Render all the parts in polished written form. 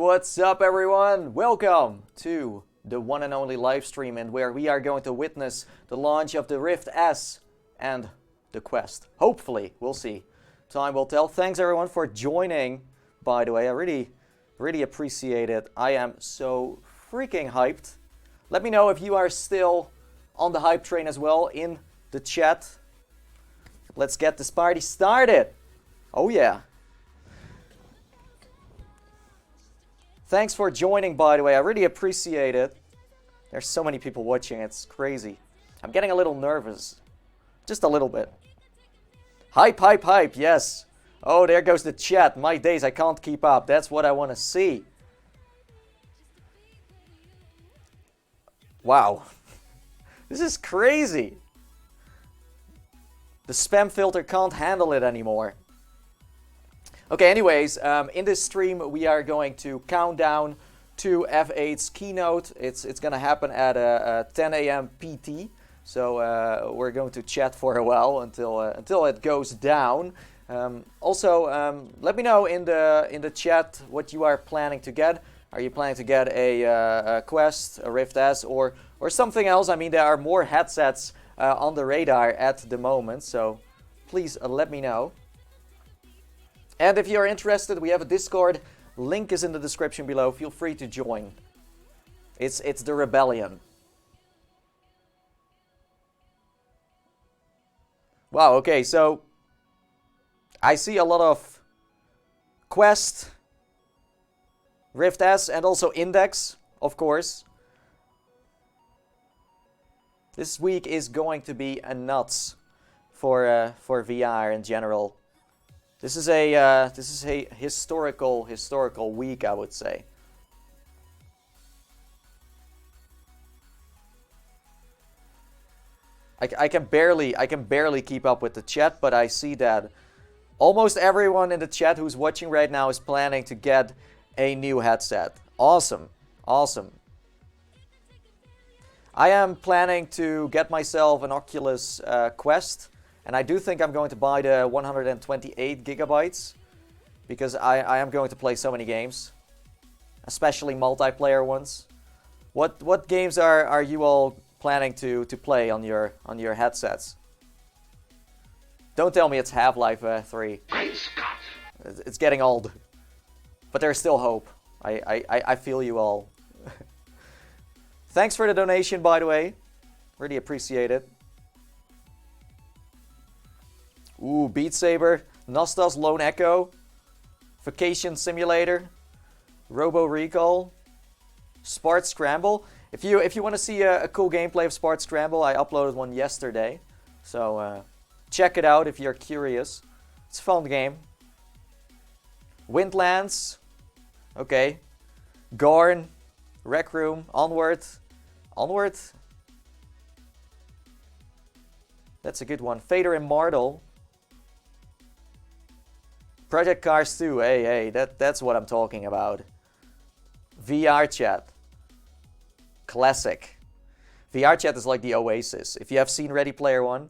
what's up everyone? Welcome to the one and only live stream, and where we are going to witness the launch of the Rift S and the Quest. Hopefully, we'll see. Time will tell. Thanks everyone for joining, by the way. I really appreciate it. I am so freaking hyped. Let me know if you are still on the hype train as well in the chat. Let's get this party started. Oh yeah. Thanks for joining, by the way. I really appreciate it. There's so many people watching. It's crazy. I'm getting a little nervous. Just a little bit. Hype, hype, hype. Yes. Oh, there goes the chat. My days, I can't keep up. That's what I want to see. Wow. This is crazy. The spam filter can't handle it anymore. Okay, anyways, in this stream we are going to count down to F8's keynote. It's gonna happen at 10 a.m. PT. So we're going to chat for a while until it goes down. Also, let me know in the chat what you are planning to get. Are you planning to get a Quest, a Rift S, or something else? I mean, there are more headsets on the radar at the moment, so please let me know. And if you're interested, we have a Discord. Link is in the description below. Feel free to join. It's the rebellion. Wow, okay, so I see a lot of Quest, Rift S, and also Index, of course. This week is going to be a nuts for VR in general. This is a historical week, I would say. I can barely keep up with the chat, but I see that almost everyone in the chat who's watching right now is planning to get a new headset. Awesome, awesome. I am planning to get myself an Oculus Quest. And I do think I'm going to buy the 128 gigabytes because I am going to play so many games, especially multiplayer ones. What games are you all planning to play on your headsets? Don't tell me it's Half-Life 3. It's getting old, but there's still hope. I feel you all. Thanks for the donation, by the way. Really appreciate it. Ooh, Beat Saber, Nosta's Lone Echo, Vacation Simulator, Robo Recall, Spart Scramble. If you want to see a cool gameplay of Spart Scramble, I uploaded one yesterday. So check it out if you're curious. It's a fun game. Windlands, okay. Gorn, Rec Room, Onward. That's a good one. Fader Immortal. Project Cars 2, hey, that's what I'm talking about. VR chat. Classic. VR chat is like the oasis. If you have seen Ready Player One,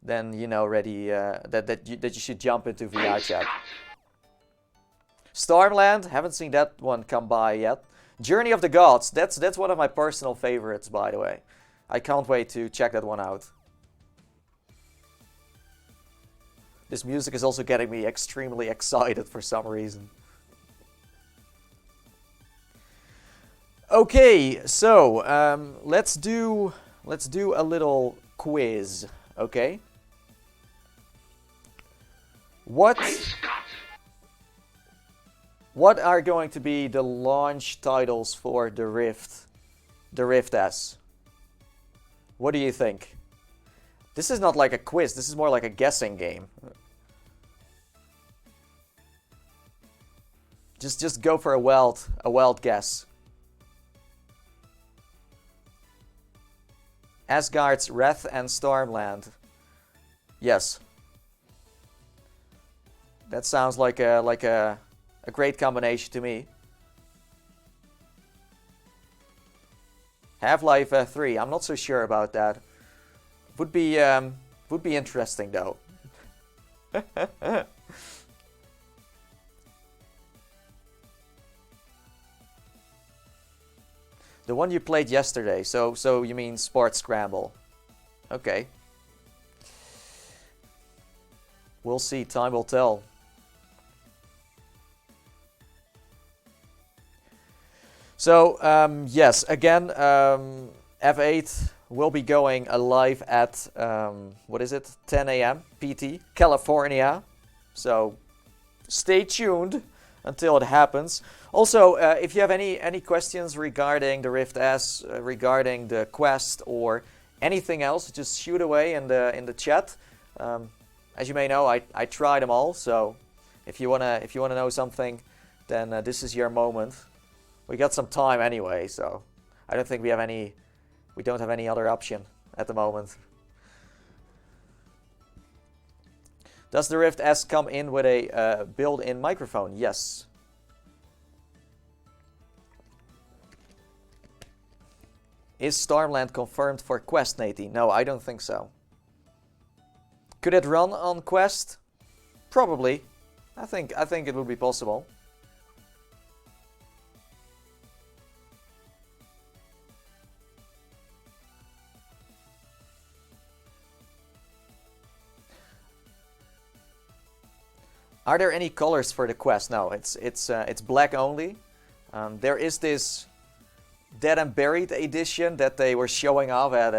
then you know that you should jump into VR chat. Stormland, haven't seen that one come by yet. Journey of the Gods, that's one of my personal favorites, by the way. I can't wait to check that one out. This music is also getting me extremely excited for some reason. Okay, so let's do a little quiz, okay? What are going to be the launch titles for the Rift S? What do you think? This is not like a quiz, this is more like a guessing game. Just go for a wild guess. Asgard's Wrath and Stormland. Yes. That sounds like a great combination to me. Half-Life 3. I'm not so sure about that. Would be interesting though. The one you played yesterday. So you mean Sports Scramble? Okay. We'll see. Time will tell. So yes, again, F8 will be going live at what is it? 10 a.m. PT, California. So stay tuned until it happens. Also, if you have any questions regarding the Rift S, regarding the Quest, or anything else, just shoot away in the chat. As you may know, I tried them all. So if you wanna know something, then this is your moment. We got some time anyway, so I don't think we don't have any other option at the moment. Does the Rift S come in with a built-in microphone? Yes. Is Stormland confirmed for Quest, Nathie? No, I don't think so. Could it run on Quest? Probably. I think it would be possible. Are there any colors for the Quest? No, it's black only. There is this Dead and Buried edition that they were showing off at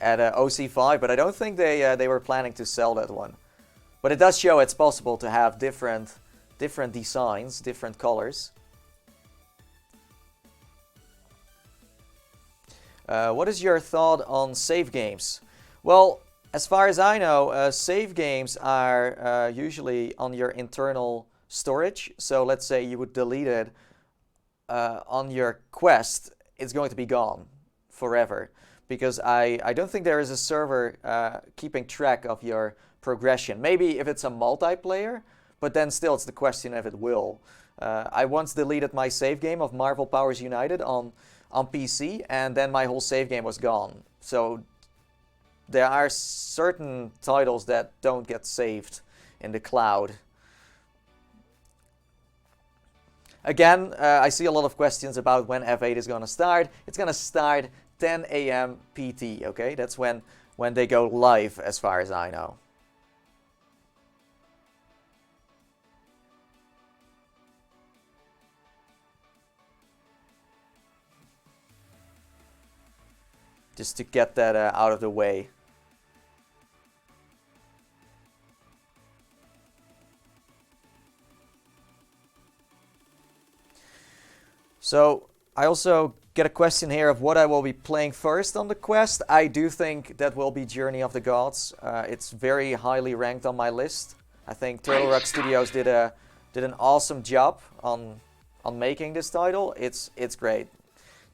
OC5, but I don't think they were planning to sell that one. But it does show it's possible to have different designs, different colors. What is your thought on save games? Well, as far as I know, save games are usually on your internal storage. So let's say you would delete it on your Quest, it's going to be gone forever. Because I don't think there is a server keeping track of your progression. Maybe if it's a multiplayer, but then still it's the question if it will. I once deleted my save game of Marvel Powers United on PC, and then my whole save game was gone. So there are certain titles that don't get saved in the cloud. Again, I see a lot of questions about when F8 is going to start. It's going to start 10 a.m. PT, okay? That's when they go live, as far as I know. Just to get that out of the way. So I also get a question here of what I will be playing first on the Quest. I do think that will be Journey of the Gods. It's very highly ranked on my list. I think Turtle Rock Studios did an awesome job on making this title. It's great.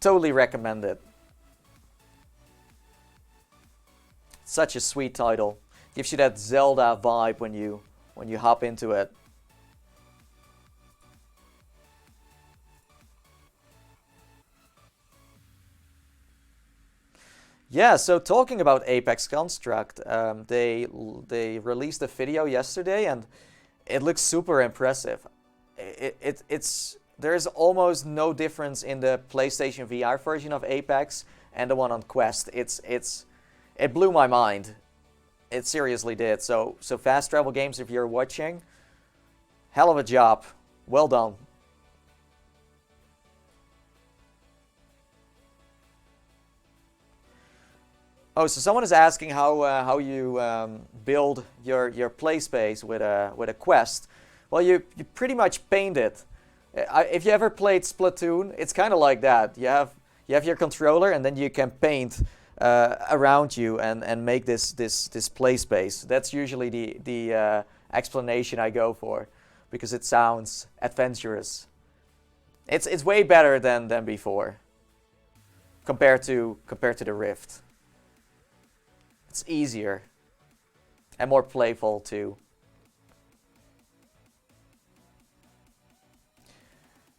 Totally recommend it. Such a sweet title. Gives you that Zelda vibe when you hop into it. Yeah, so talking about Apex Construct, they released a video yesterday and it looks super impressive. There's almost no difference in the PlayStation VR version of Apex and the one on Quest. It blew my mind. It seriously did. So Fast Travel Games, if you're watching, hell of a job. Well done. Oh, so someone is asking how you build your play space with a Quest. Well, you pretty much paint it. If you ever played Splatoon, it's kind of like that. You have your controller, and then you can paint around you and make this play space. That's usually the explanation I go for, because it sounds adventurous. It's way better than before, compared to the Rift. It's easier and more playful too.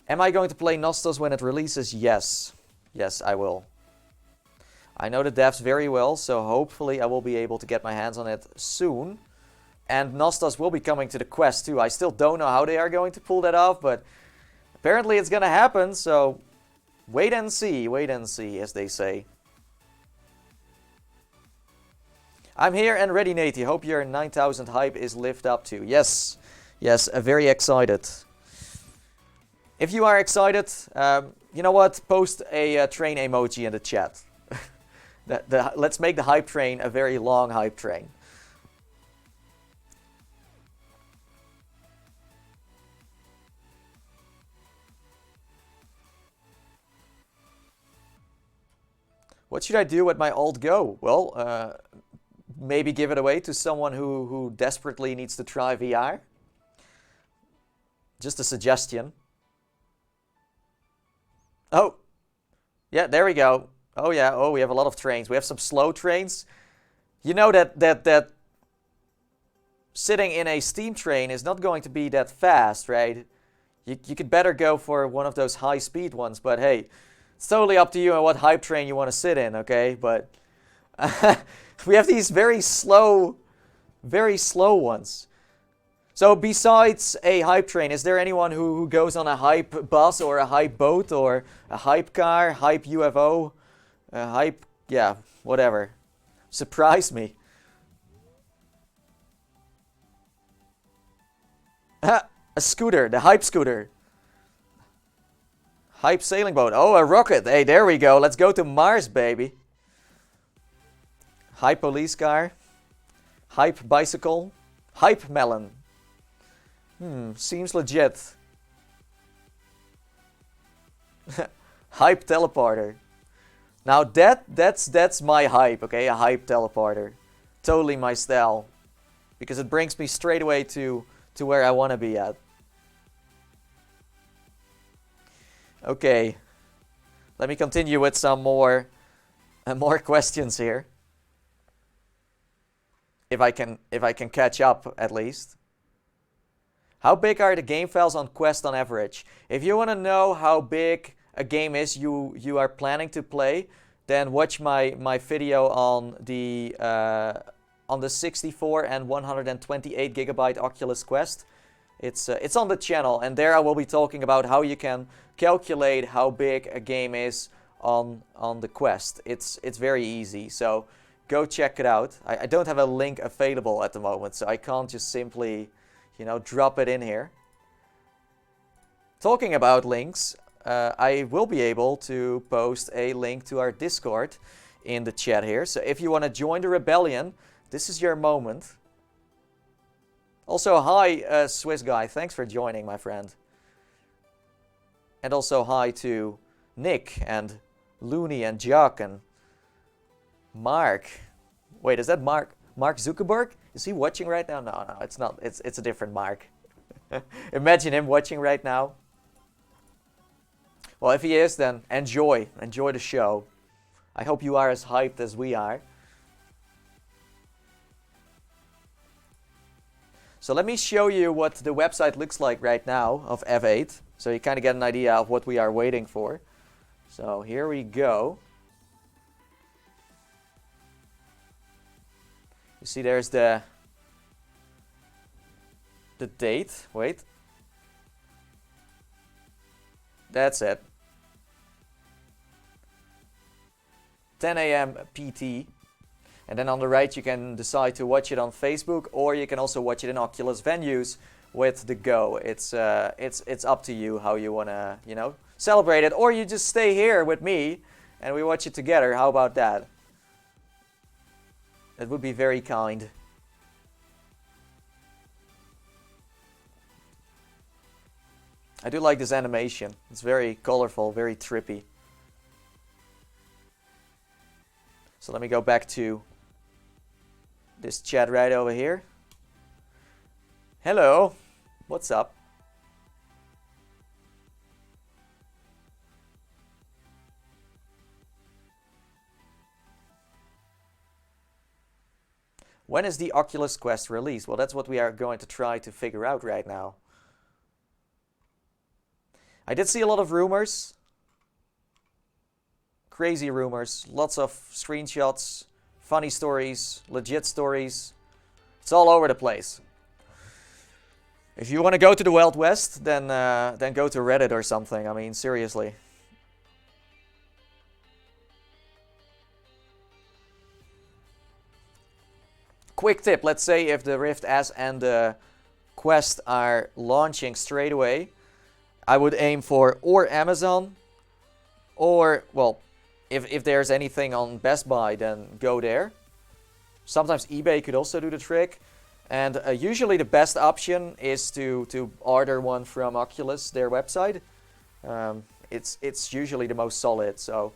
Am I going to play Nostos when it releases? Yes. Yes, I will. I know the devs very well, so hopefully I will be able to get my hands on it soon. And Nostos will be coming to the Quest too. I still don't know how they are going to pull that off, but apparently it's gonna happen, so Wait and see, as they say. I'm here and ready, Nathie. Hope your 9000 hype is lived up to. Yes, yes, very excited. If you are excited, you know what? Post a train emoji in the chat. Let's make the hype train a very long hype train. What should I do with my alt Go? Well, maybe give it away to someone who desperately needs to try VR. Just a suggestion. Oh, yeah, there we go. Oh yeah, oh, we have a lot of trains. We have some slow trains. You know that sitting in a steam train is not going to be that fast, right? You could better go for one of those high-speed ones, but hey, it's totally up to you on what hype train you want to sit in, okay? But we have these very slow ones. So besides a hype train, is there anyone who goes on a hype bus or a hype boat or a hype car, hype UFO, hype, yeah, whatever? Surprise me. A scooter, the hype scooter. Hype sailing boat. Oh, a rocket. Hey, there we go. Let's go to Mars, baby. Hype police car. Hype bicycle. Hype melon. Seems legit. Hype teleporter. Now that's my hype, okay? A hype teleporter. Totally my style. Because it brings me straight away to where I want to be at. Okay. Let me continue with some more questions here. If I can catch up at least. How big are the game files on Quest on average? If you want to know how big a game is you are planning to play, then watch my video on the 64 and 128 gigabyte Oculus Quest. It's on the channel, and there I will be talking about how you can calculate how big a game is on the Quest. It's very easy, so go check it out. I don't have a link available at the moment, so I can't just simply, drop it in here. Talking about links, I will be able to post a link to our Discord in the chat here. So if you want to join the rebellion, this is your moment. Also, hi, Swiss guy. Thanks for joining, my friend. And also hi to Nick and Looney and Jock and Mark. Wait, is that Mark Zuckerberg? Is he watching right now? No, it's not. It's a different Mark. Imagine him watching right now. Well, if he is, then enjoy the show. I hope you are as hyped as we are. So let me show you what the website looks like right now of F8, so you kind of get an idea of what we are waiting for. So here we go. You see there's the date. Wait. That's it. 10 a.m. PT. And then on the right you can decide to watch it on Facebook, or you can also watch it in Oculus venues with the Go. It's up to you how you wanna, celebrate it, or you just stay here with me and we watch it together. How about that? That would be very kind. I do like this animation. It's very colorful, very trippy. So let me go back to this chat right over here. Hello, what's up? When is the Oculus Quest released? Well, that's what we are going to try to figure out right now. I did see a lot of rumors. Crazy rumors. Lots of screenshots, funny stories, legit stories. It's all over the place. If you want to go to the Wild West, then go to Reddit or something. I mean, seriously. quick tip, let's say if the Rift S and the Quest are launching straight away, I would aim for or Amazon, or, well, if there's anything on Best Buy, then go there. Sometimes eBay could also do the trick. And usually the best option is to order one from Oculus, their website. It's usually the most solid. So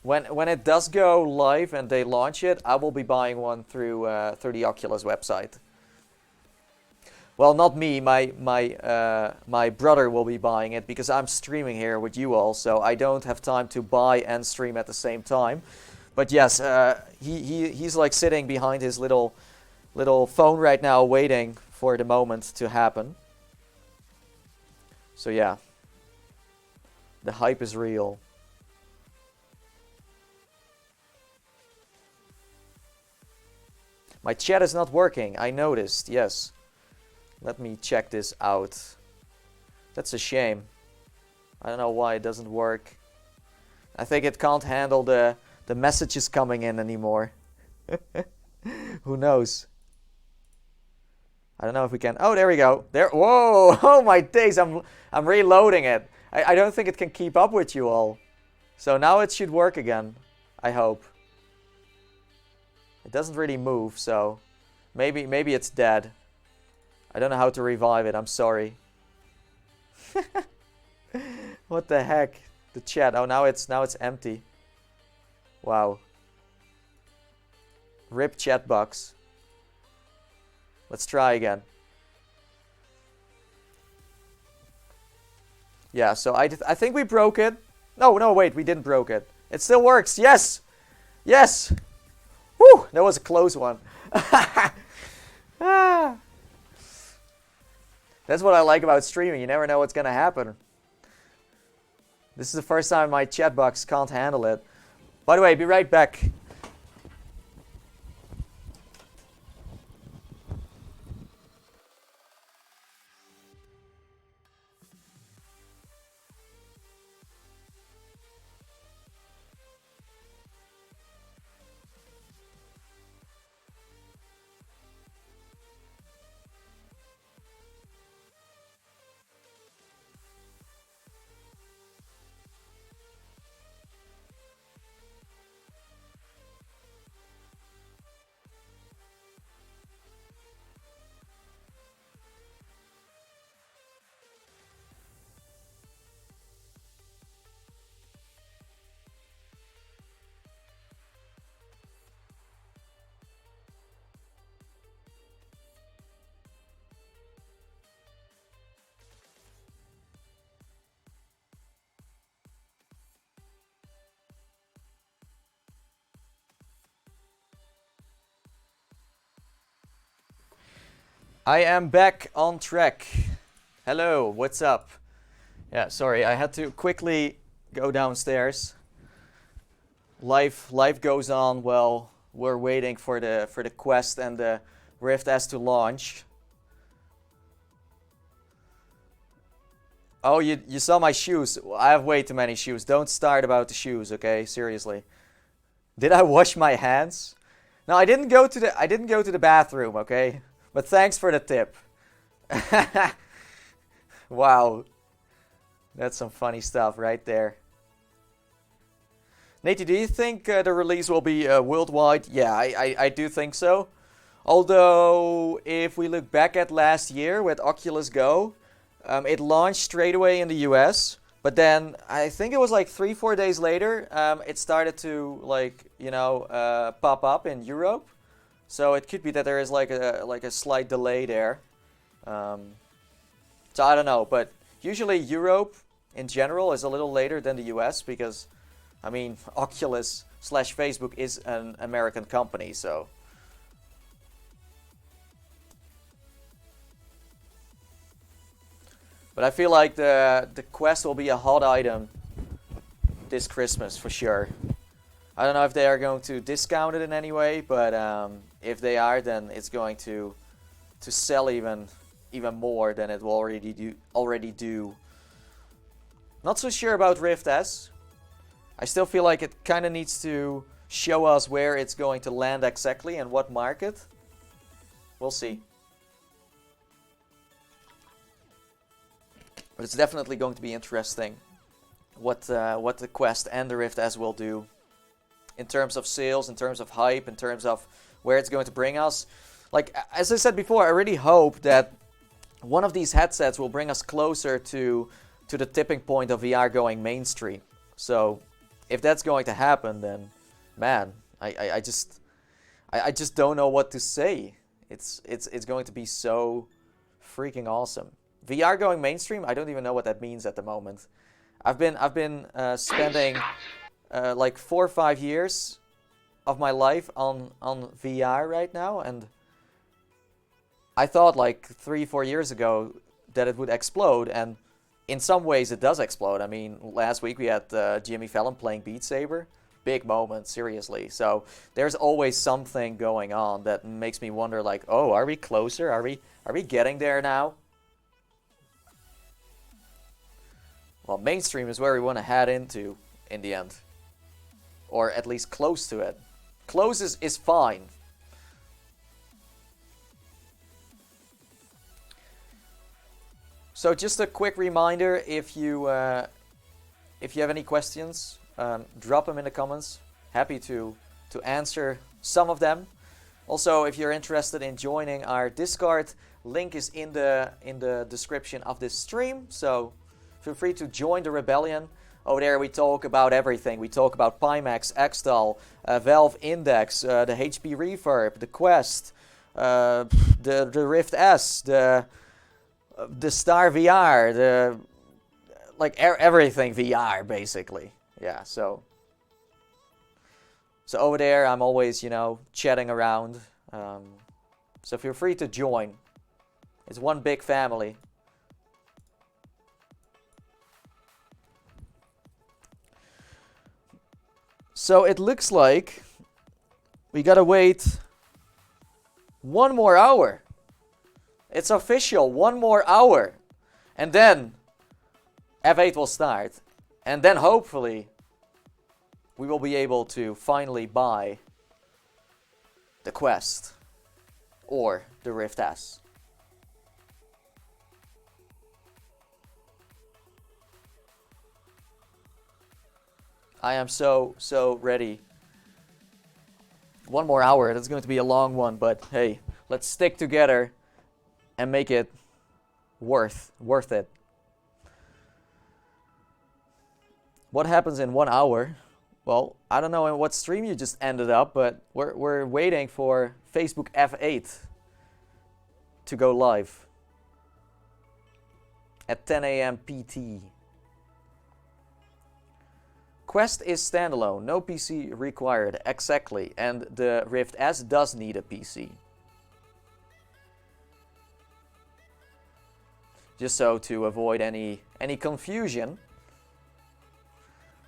when it does go live and they launch it, I will be buying one through the Oculus website. Well, not me. My brother will be buying it because I'm streaming here with you all, so I don't have time to buy and stream at the same time. But yes, he's like sitting behind his little phone right now, waiting for the moment to happen. So yeah, the hype is real. My chat is not working, I noticed, yes. Let me check this out. That's a shame. I don't know why it doesn't work. I think it can't handle the messages coming in anymore. Who knows? I don't know if we can. Oh, there we go. There. Whoa! Oh my days! I'm reloading it. I don't think it can keep up with you all. So now it should work again. I hope. It doesn't really move, so maybe it's dead. I don't know how to revive it. I'm sorry. What the heck? The chat. Oh, now it's empty. Wow. RIP chat box. Let's try again. Yeah, so I think we broke it. No, wait, we didn't broke it. It still works. Yes! Yes! Whew, that was a close one. Ah. That's what I like about streaming. You never know what's going to happen. This is the first time my chat box can't handle it. By the way, be right back. I am back on track. Hello, what's up? Yeah, sorry, I had to quickly go downstairs. Life goes on while we're waiting for the Quest and the Rift S to launch. Oh, you saw my shoes. I have way too many shoes. Don't start about the shoes, okay? Seriously. Did I wash my hands? No, I didn't go to the bathroom, okay? But thanks for the tip. Wow. That's some funny stuff right there. Nathie, do you think the release will be worldwide? Yeah, I do think so. Although, if we look back at last year with Oculus Go, it launched straight away in the US. But then, I think it was like 3-4 days later, it started to, like, you know, pop up in Europe. So it could be that there is like a slight delay there. So I don't know, but usually Europe in general is a little later than the US because, I mean, Oculus/Facebook is an American company, so. But I feel like the Quest will be a hot item this Christmas for sure. I don't know if they are going to discount it in any way, but if they are, then it's going to sell even more than it will already do. Not so sure about Rift S. I still feel like it kind of needs to show us where it's going to land exactly and what market. We'll see. But it's definitely going to be interesting what the Quest and the Rift S will do in terms of sales, in terms of hype, in terms of where it's going to bring us. Like, as I said before, I really hope that one of these headsets will bring us closer to the tipping point of VR going mainstream. So, if that's going to happen, then, man, I just don't know what to say. It's going to be so freaking awesome. VR going mainstream, I don't even know what that means at the moment. I've been spending like 4 or 5 years of my life on VR right now, and I thought like 3-4 years ago that it would explode, and in some ways it does explode. I mean, last week we had Jimmy Fallon playing Beat Saber. Big moment, seriously. So there's always something going on that makes me wonder, like, oh, are we closer? Are we getting there now? Well, mainstream is where we want to head into in the end. Or at least close to it. Close is fine. So just a quick reminder, if you have any questions, drop them in the comments. Happy to answer some of them. Also, if you're interested in joining our Discord, link is in the description of this stream. So feel free to join the rebellion. Over there we talk about everything. We talk about Pimax, Xtal, Valve Index, the HP Reverb, the Quest, the Rift S, the Star VR, everything VR basically. Yeah, so over there I'm always, chatting around. So feel free to join. It's one big family. So it looks like we gotta wait 1 more hour. It's official, 1 more hour. And then F8 will start. And then hopefully we will be able to finally buy the Quest or the Rift S. I am so ready. 1 more hour, that's going to be a long one, but hey, let's stick together and make it worth it. What happens in 1 hour? Well, I don't know in what stream you just ended up, but we're waiting for Facebook F8 to go live at 10 a.m. PT. Quest is standalone, no PC required, exactly, and the Rift S does need a PC. Just so to avoid any confusion.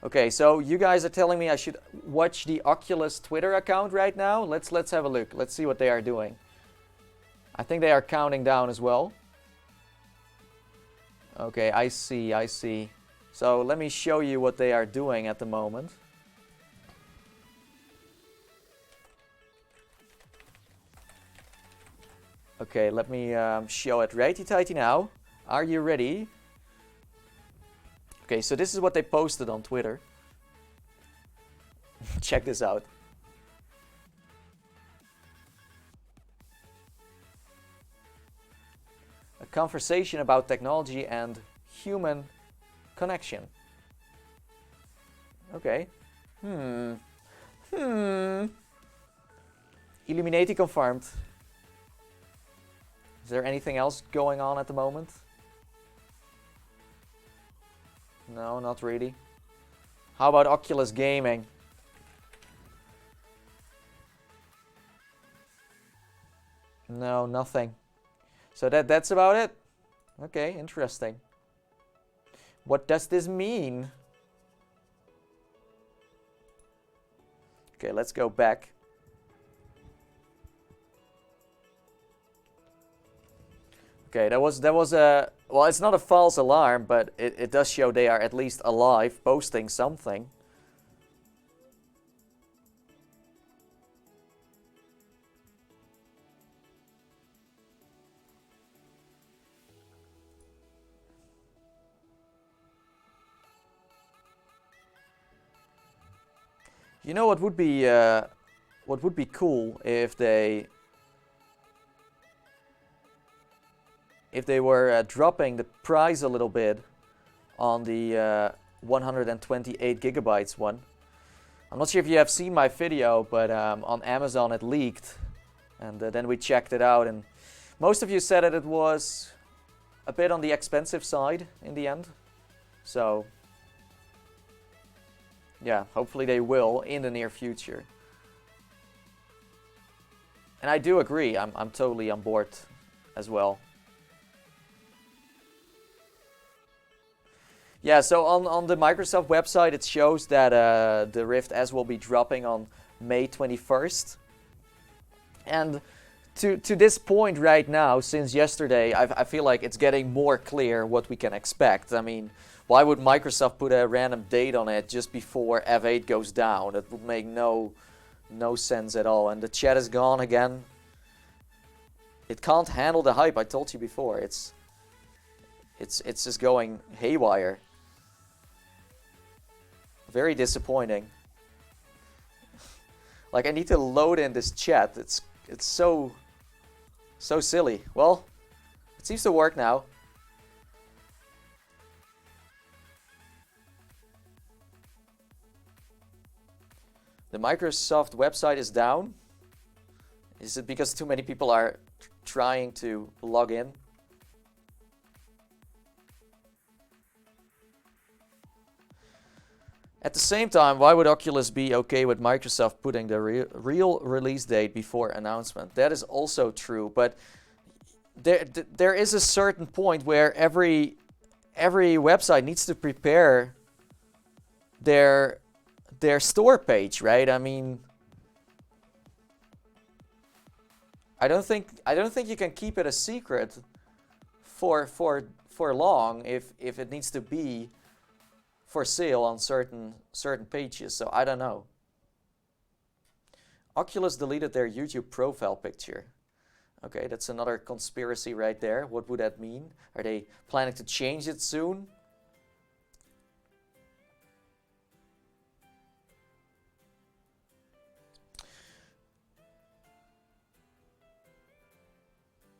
Okay, so you guys are telling me I should watch the Oculus Twitter account right now. Let's have a look. Let's see what they are doing. I think they are counting down as well. Okay, I see. So let me show you what they are doing at the moment. Okay, let me show it righty tighty now. Are you ready? Okay, so this is what they posted on Twitter. Check this out. A conversation about technology and human connection. Okay. Illuminati confirmed. Is there anything else going on at the moment? No, not really. How about Oculus Gaming? No, nothing. So that's about it. Okay, interesting. What does this mean? Okay, let's go back. Okay, that was a, well, it's not a false alarm, but it does show they are at least alive, posting something. You know what would be cool if they were dropping the price a little bit on the 128 gigabytes one. I'm not sure if you have seen my video, but on Amazon it leaked, and then we checked it out, and most of you said that it was a bit on the expensive side in the end. So yeah, hopefully they will in the near future. And I do agree, I'm totally on board as well. Yeah, so on the Microsoft website it shows that the Rift S will be dropping on May 21st. And to this point right now, since yesterday, I feel like it's getting more clear what we can expect. I mean, why would Microsoft put a random date on it just before F8 goes down? That would make no sense at all. And the chat is gone again. It can't handle the hype, I told you before. It's just going haywire. Very disappointing. Like, I need to load in this chat. It's so silly. Well, it seems to work now. The Microsoft website is down. Is it because too many people are trying to log in? At the same time, why would Oculus be okay with Microsoft putting the real release date before announcement? That is also true, but there is a certain point where every website needs to prepare their store page, right? I mean, I don't think you can keep it a secret for long if it needs to be for sale on certain pages. So I don't know. Oculus deleted their YouTube profile picture. Okay, that's another conspiracy right there. What would that mean? Are they planning to change it soon?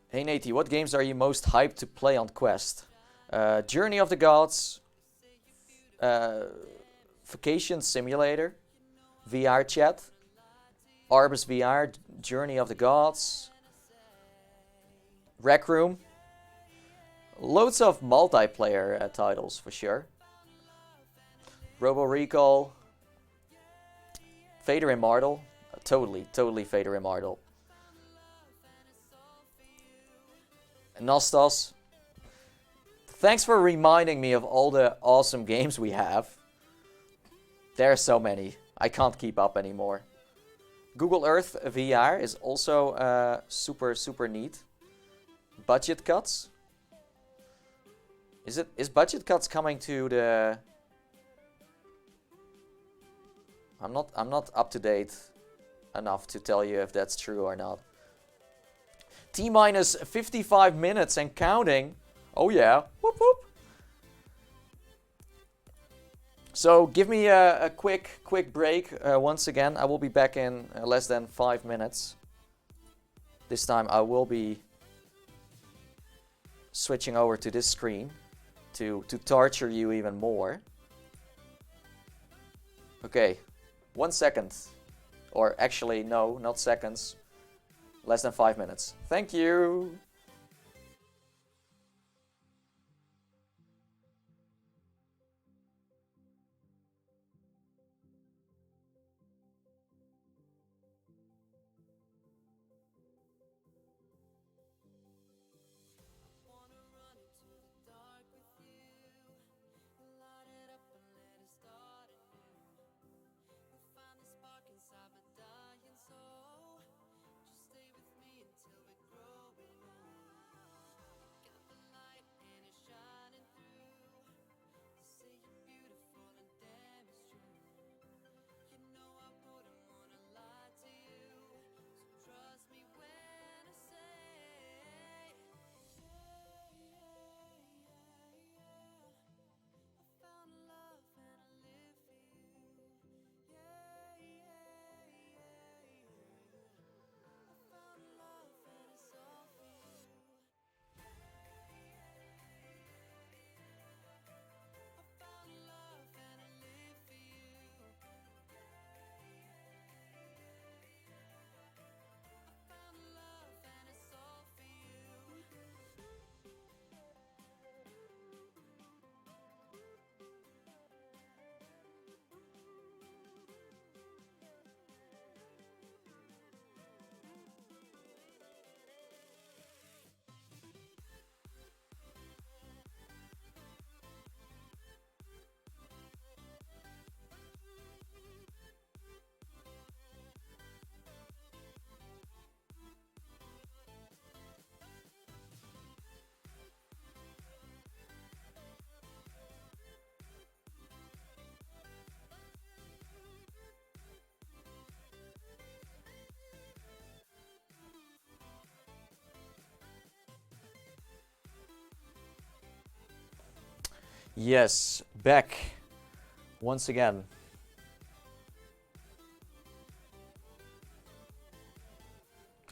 Hey Nathie, what games are you most hyped to play on Quest? Journey of the Gods, Vacation Simulator, VR Chat, Arbus VR, Journey of the Gods, Rec Room. Loads of multiplayer titles for sure. Robo Recall, Vader Immortal, totally Vader Immortal. Nostos. Thanks for reminding me of all the awesome games we have. There are so many. I can't keep up anymore. Google Earth VR is also super neat. Budget Cuts. Is Budget Cuts coming to the... I'm not up to date enough to tell you if that's true or not. T-minus 55 minutes and counting. Oh yeah. Whoop whoop. So give me a quick break once again. I will be back in less than 5 minutes. This time I will be switching over to this screen to torture you even more. Okay, 1 second. Or actually, no, not seconds. Less than 5 minutes. Thank you. Yes, back once again.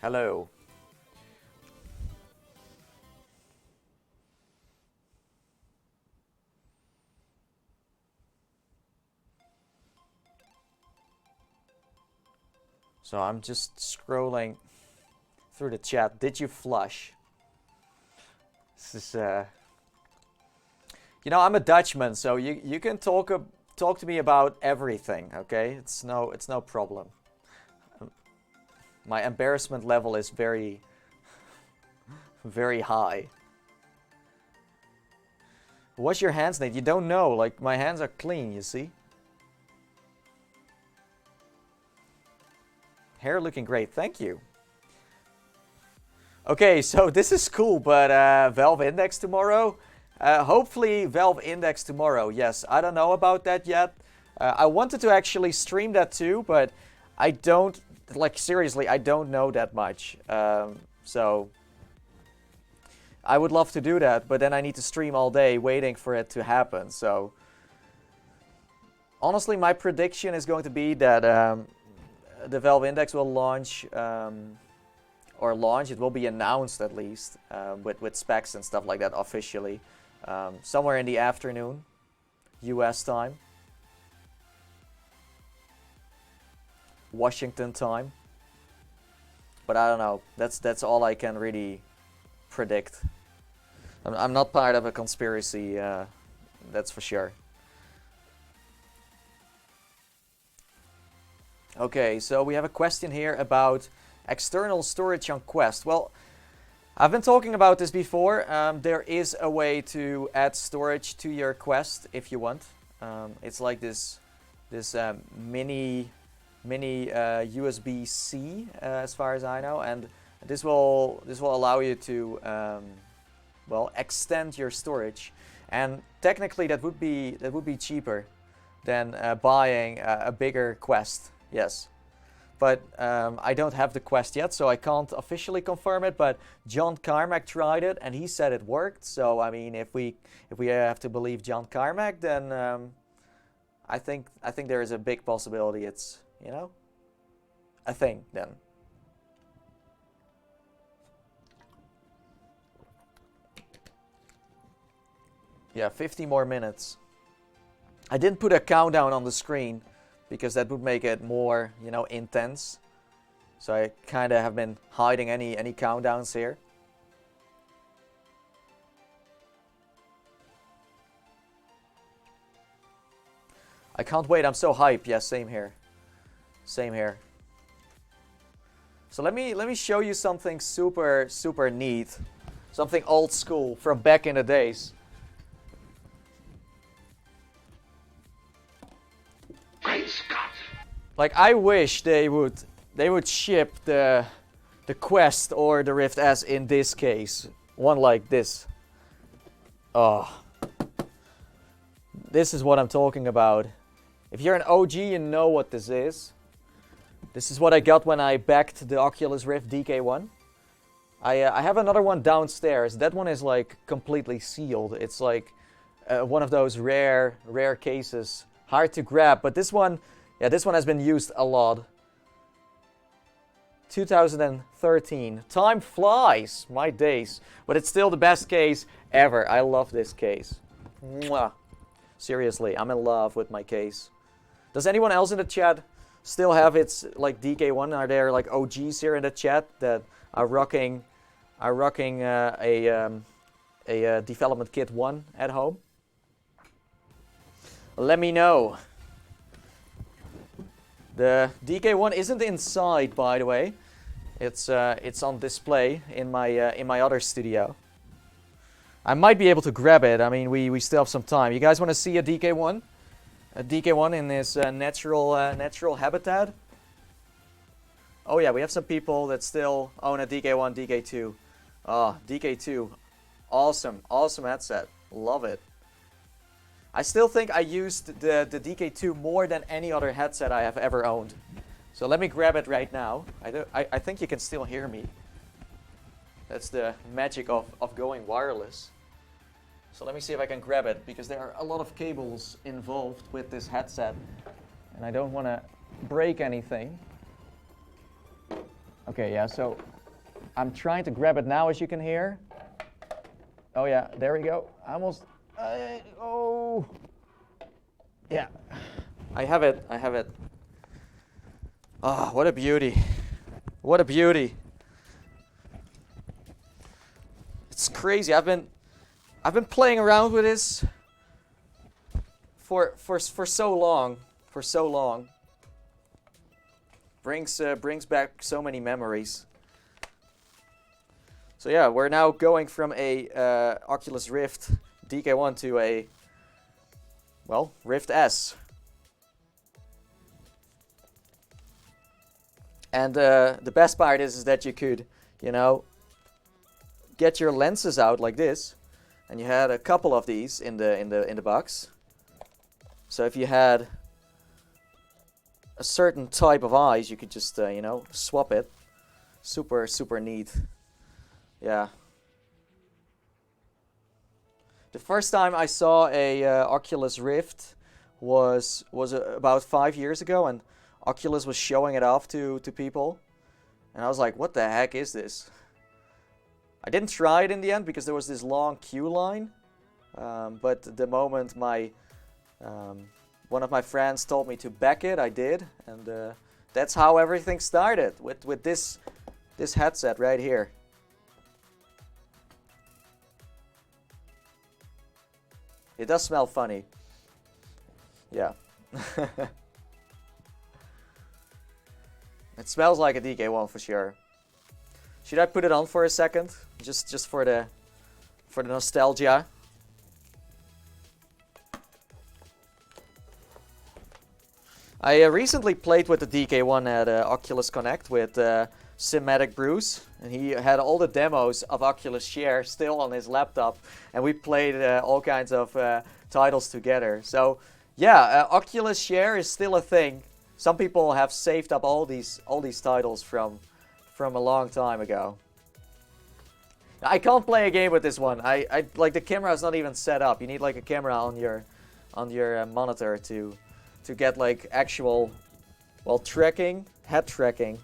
Hello. So I'm just scrolling through the chat. Did you flush? This is you know, I'm a Dutchman, so you can talk to me about everything, okay? It's no problem. My embarrassment level is very high. Wash your hands, Nate. You don't know. Like, my hands are clean, you see? Hair looking great. Thank you. Okay, so this is cool, but Valve Index tomorrow? Hopefully Valve Index tomorrow. Yes, I don't know about that yet. I wanted to actually stream that too, but I don't, like, seriously, I don't know that much. So I would love to do that, but then I need to stream all day waiting for it to happen. So honestly, my prediction is going to be that the Valve Index will launch, it will be announced at least, with specs and stuff like that officially, somewhere in the afternoon, US time, Washington time. But I don't know, that's all I can really predict. I'm not part of a conspiracy, that's for sure. Okay, so we have a question here about external storage on Quest. Well, I've been talking about this before. There is a way to add storage to your Quest if you want. It's like this mini USB-C, as far as I know, and this will allow you to well, extend your storage. And technically, that would be cheaper than buying a bigger Quest. Yes, but I don't have the Quest yet, so I can't officially confirm it. But John Carmack tried it, and he said it worked. So I mean, if we have to believe John Carmack, then I think there is a big possibility it's, you know, a thing then. Yeah, 50 more minutes. I didn't put a countdown on the screen, because that would make it more, you know, intense. So I kind of have been hiding any countdowns here. I can't wait, I'm so hyped. Yeah, same here. Same here. So let me show you something super neat. Something old school from back in the days. Great Scott! Like, I wish they would ship the Quest or the Rift S in this case. One like this. Oh. This is what I'm talking about. If you're an OG, you know what this is. This is what I got when I backed the Oculus Rift DK1. I have another one downstairs. That one is like completely sealed. It's like one of those rare cases. Hard to grab, but this one, yeah, this one has been used a lot. 2013. Time flies, my days. But it's still the best case ever. I love this case. Mwah. Seriously, I'm in love with my case. Does anyone else in the chat still have its like DK1? Are there like OGs here in the chat that are rocking a development kit 1 at home? Let me know. The DK1 isn't inside, by the way. It's on display in my other studio. I might be able to grab it. I mean, we still have some time. You guys want to see a DK1? A DK1 in this natural habitat? Oh yeah, we have some people that still own a DK1, DK2. Oh, DK2. Awesome headset. Love it. I still think I used the DK2 more than any other headset I have ever owned. So let me grab it right now. I think you can still hear me. That's the magic of going wireless. So let me see if I can grab it, because there are a lot of cables involved with this headset, and I don't want to break anything. Okay, yeah, so I'm trying to grab it now, as you can hear. Oh yeah, there we go. Almost. Oh. Yeah. I have it. I have it. Oh, what a beauty. What a beauty. It's crazy. I've been playing around with this for so long. For so long. Brings back so many memories. So yeah, we're now going from a Oculus Rift DK1 to a, well, Rift S. And the best part is that you could, you know, get your lenses out like this, and you had a couple of these in the box. So if you had a certain type of eyes, you could just you know, swap it. Super neat. Yeah. The first time I saw a Oculus Rift was about 5 years ago, and Oculus was showing it off to people, and I was like, what the heck is this? I didn't try it in the end because there was this long queue line, but the moment my one of my friends told me to back it, I did, and that's how everything started with this headset right here. It does smell funny. Yeah. It smells like a DK1 for sure. Should I put it on for a second? Just for the nostalgia. I recently played with the DK1 at Oculus Connect with Cinematic Bruce, and he had all the demos of Oculus Share still on his laptop, and we played all kinds of titles together. So yeah, Oculus Share is still a thing. Some people have saved up all these titles from a long time ago. I can't play a game with this one. I like, the camera is not even set up. You need like a camera on your monitor to get like actual, well, tracking, head tracking,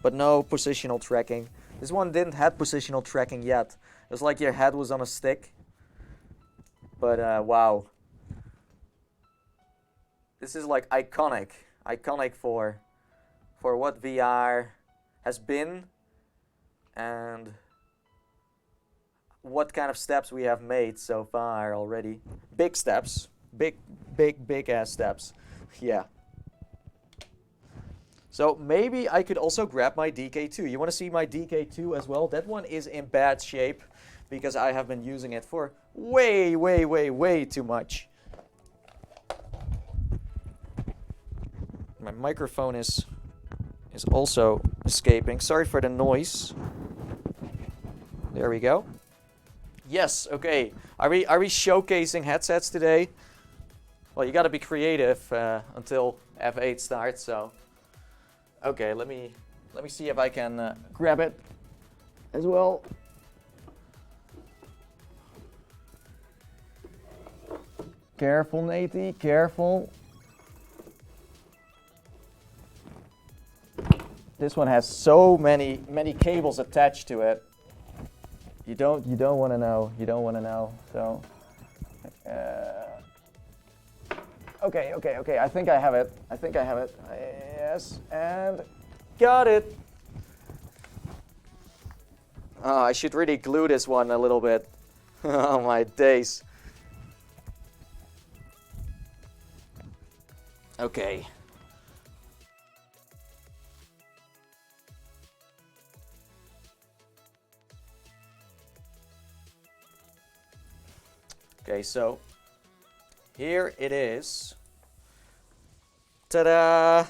but no positional tracking. This one didn't have positional tracking yet. It was like your head was on a stick. But wow. This is like iconic for what VR has been and what kind of steps we have made so far already. Big steps. Big ass steps. Yeah. So maybe I could also grab my DK2. You want to see my DK2 as well? That one is in bad shape because I have been using it for way too much. My microphone is also escaping. Sorry for the noise. There we go. Yes, okay. Are we showcasing headsets today? Well, you got to be creative until F8 starts. So, okay, let me see if I can grab it as well. Careful, Nathie. Careful. This one has so many cables attached to it. You don't want to know. You don't want to know. So, okay. I think I have it. Yes, and got it. Oh, I should really glue this one a little bit. Oh my days. Okay. Okay, so here it is. Ta-da!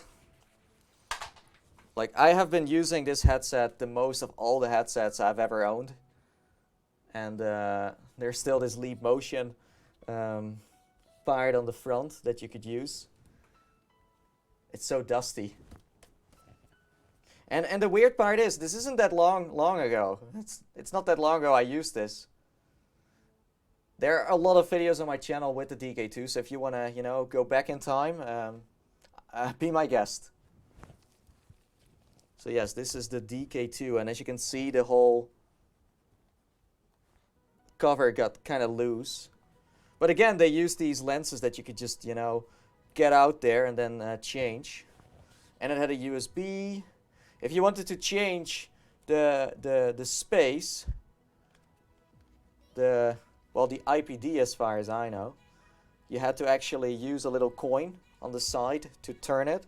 Like, I have been using this headset the most of all the headsets I've ever owned. And there's still this Leap Motion part on the front that you could use. It's so dusty. And the weird part is, this isn't that long ago. It's not that long ago I used this. There are a lot of videos on my channel with the DK2, so if you want to, you know, go back in time, be my guest. So yes, this is the DK2, and as you can see, the whole cover got kind of loose. But again, they use these lenses that you could just, you know, get out there and then change. And it had a USB. If you wanted to change the space, the IPD as far as I know, you had to actually use a little coin on the side to turn it,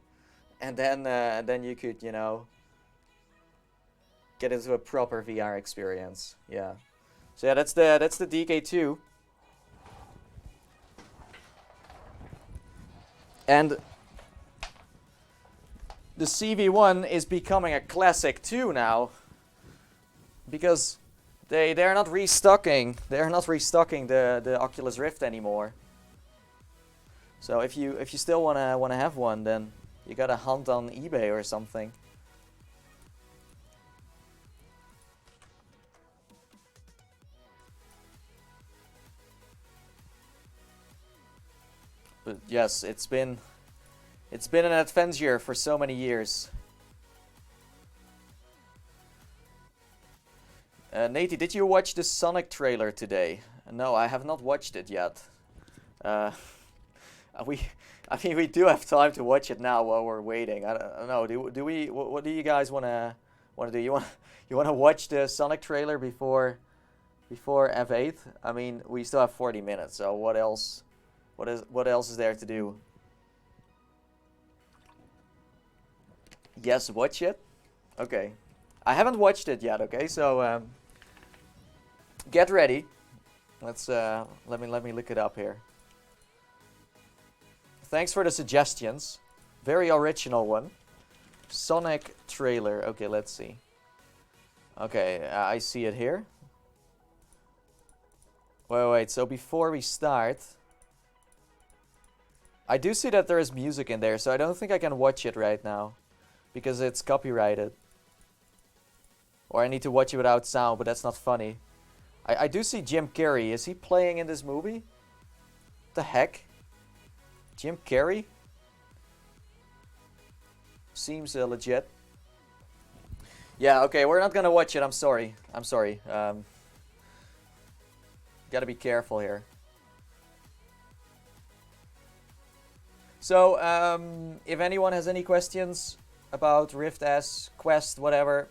and then you could, you know, get into a proper VR experience. Yeah. So yeah, that's the DK2. And the CV1 is becoming a classic too now, because they're not restocking the Oculus Rift anymore. So if you still wanna have one, then you gotta hunt on eBay or something. But yes, it's been an adventure for so many years. Nathie, did you watch the Sonic trailer today? No, I have not watched it yet. I mean, we do have time to watch it now while we're waiting. I don't know. Do we? What do you guys wanna do? You wanna watch the Sonic trailer before F8? I mean, we still have 40 minutes. So what else? What else is there to do? Yes, watch it. Okay, I haven't watched it yet. Okay, so get ready. Let's let me look it up here. Thanks for the suggestions. Very original one. Sonic trailer. Okay, let's see. Okay, I see it here. Wait. So before we start, I do see that there is music in there, so I don't think I can watch it right now, because it's copyrighted. Or I need to watch it without sound, but that's not funny. I do see Jim Carrey. Is he playing in this movie? The heck? Jim Carrey? Seems legit. Yeah, okay, we're not gonna watch it. I'm sorry. Gotta be careful here. So, if anyone has any questions about Rift S, Quest, whatever,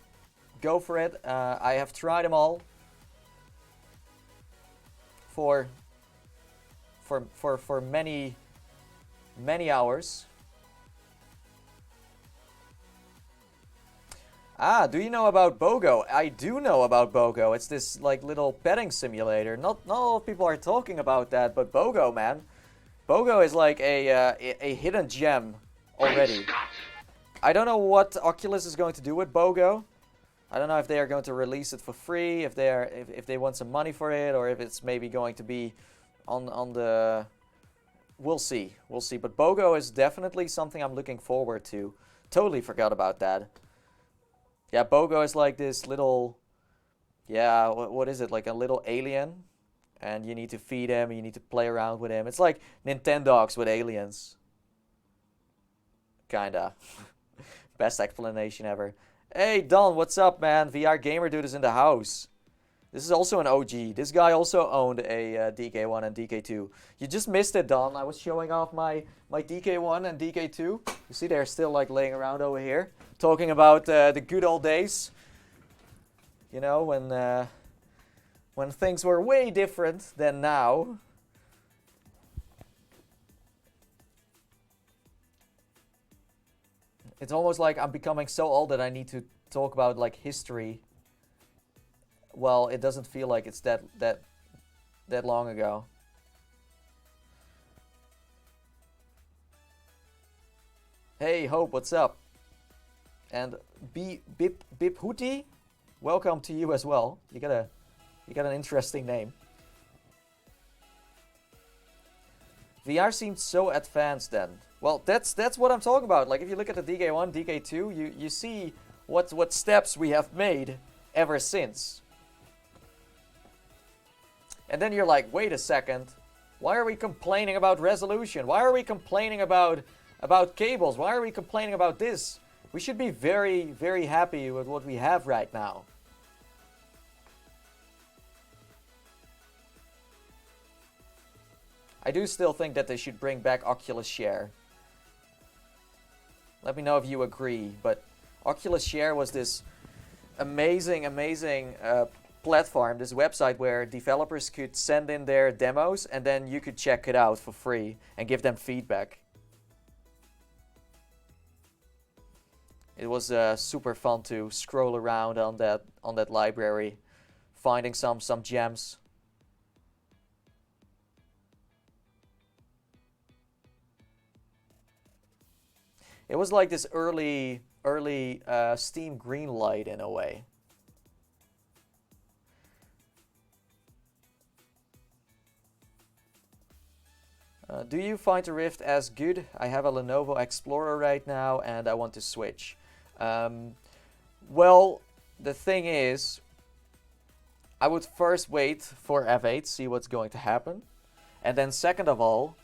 go for it. I have tried them all for many hours. Ah, do you know about BOGO? I do know about BOGO. It's this like little betting simulator. Not a lot of people are talking about that, but BOGO, man. BOGO is like a hidden gem already. I don't know what Oculus is going to do with BOGO. I don't know if they are going to release it for free, if they want some money for it, or if it's maybe going to be on the... We'll see. But BOGO is definitely something I'm looking forward to. Totally forgot about that. Yeah, BOGO is like this little... Yeah, what is it? Like a little alien. And you need to feed him, you need to play around with him. It's like Nintendogs with aliens. Kinda. Best explanation ever. Hey, Don, what's up, man? VR Gamer Dude is in the house. This is also an OG. This guy also owned a DK1 and DK2. You just missed it, Don. I was showing off my DK1 and DK2. You see they're still like laying around over here. Talking about the good old days. You know, when things were way different than now. It's almost like I'm becoming so old that I need to talk about like history. Well, it doesn't feel like it's that long ago. Hey, Hope, what's up? And Bip Hootie, welcome to you as well. You got an interesting name. VR seemed so advanced then. Well, that's what I'm talking about. Like if you look at the DK1, DK2, you see what steps we have made ever since. And then you're like, wait a second. Why are we complaining about resolution? Why are we complaining about cables? Why are we complaining about this? We should be very, very happy with what we have right now. I do still think that they should bring back Oculus Share. Let me know if you agree, but Oculus Share was this amazing platform, this website where developers could send in their demos and then you could check it out for free and give them feedback. It was super fun to scroll around on that library, finding some gems. It was like this early Steam Greenlight in a way. Do you find the Rift as good? I have a Lenovo Explorer right now and I want to switch. Well, the thing is, I would first wait for F8, see what's going to happen. And then second of all,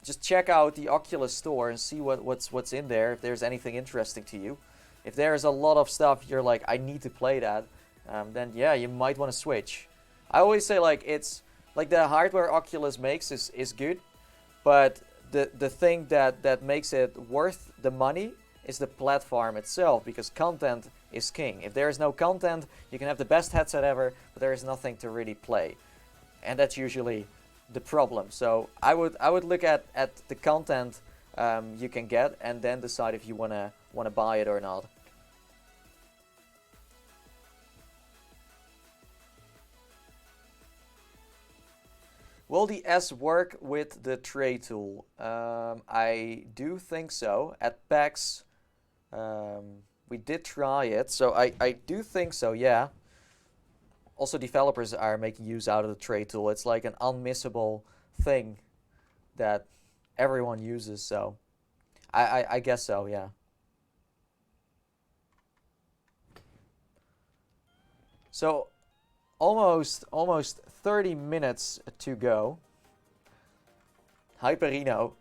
just check out the Oculus store and see what's in there, if there's anything interesting to you. If there's a lot of stuff you're like, I need to play that, then yeah, you might want to switch. I always say like, it's like the hardware Oculus makes is good, but the thing that makes it worth the money is the platform itself, because content is king. If there is no content, you can have the best headset ever, but there is nothing to really play. And that's usually the problem. So I would look at the content you can get and then decide if you wanna buy it or not. Will the S work with the tray tool? I do think so. At PAX, we did try it, so I do think so, yeah. Also, developers are making use out of the tray tool. It's like an unmissable thing that everyone uses, so I guess so, yeah. So almost 30 minutes to go. Hyperino.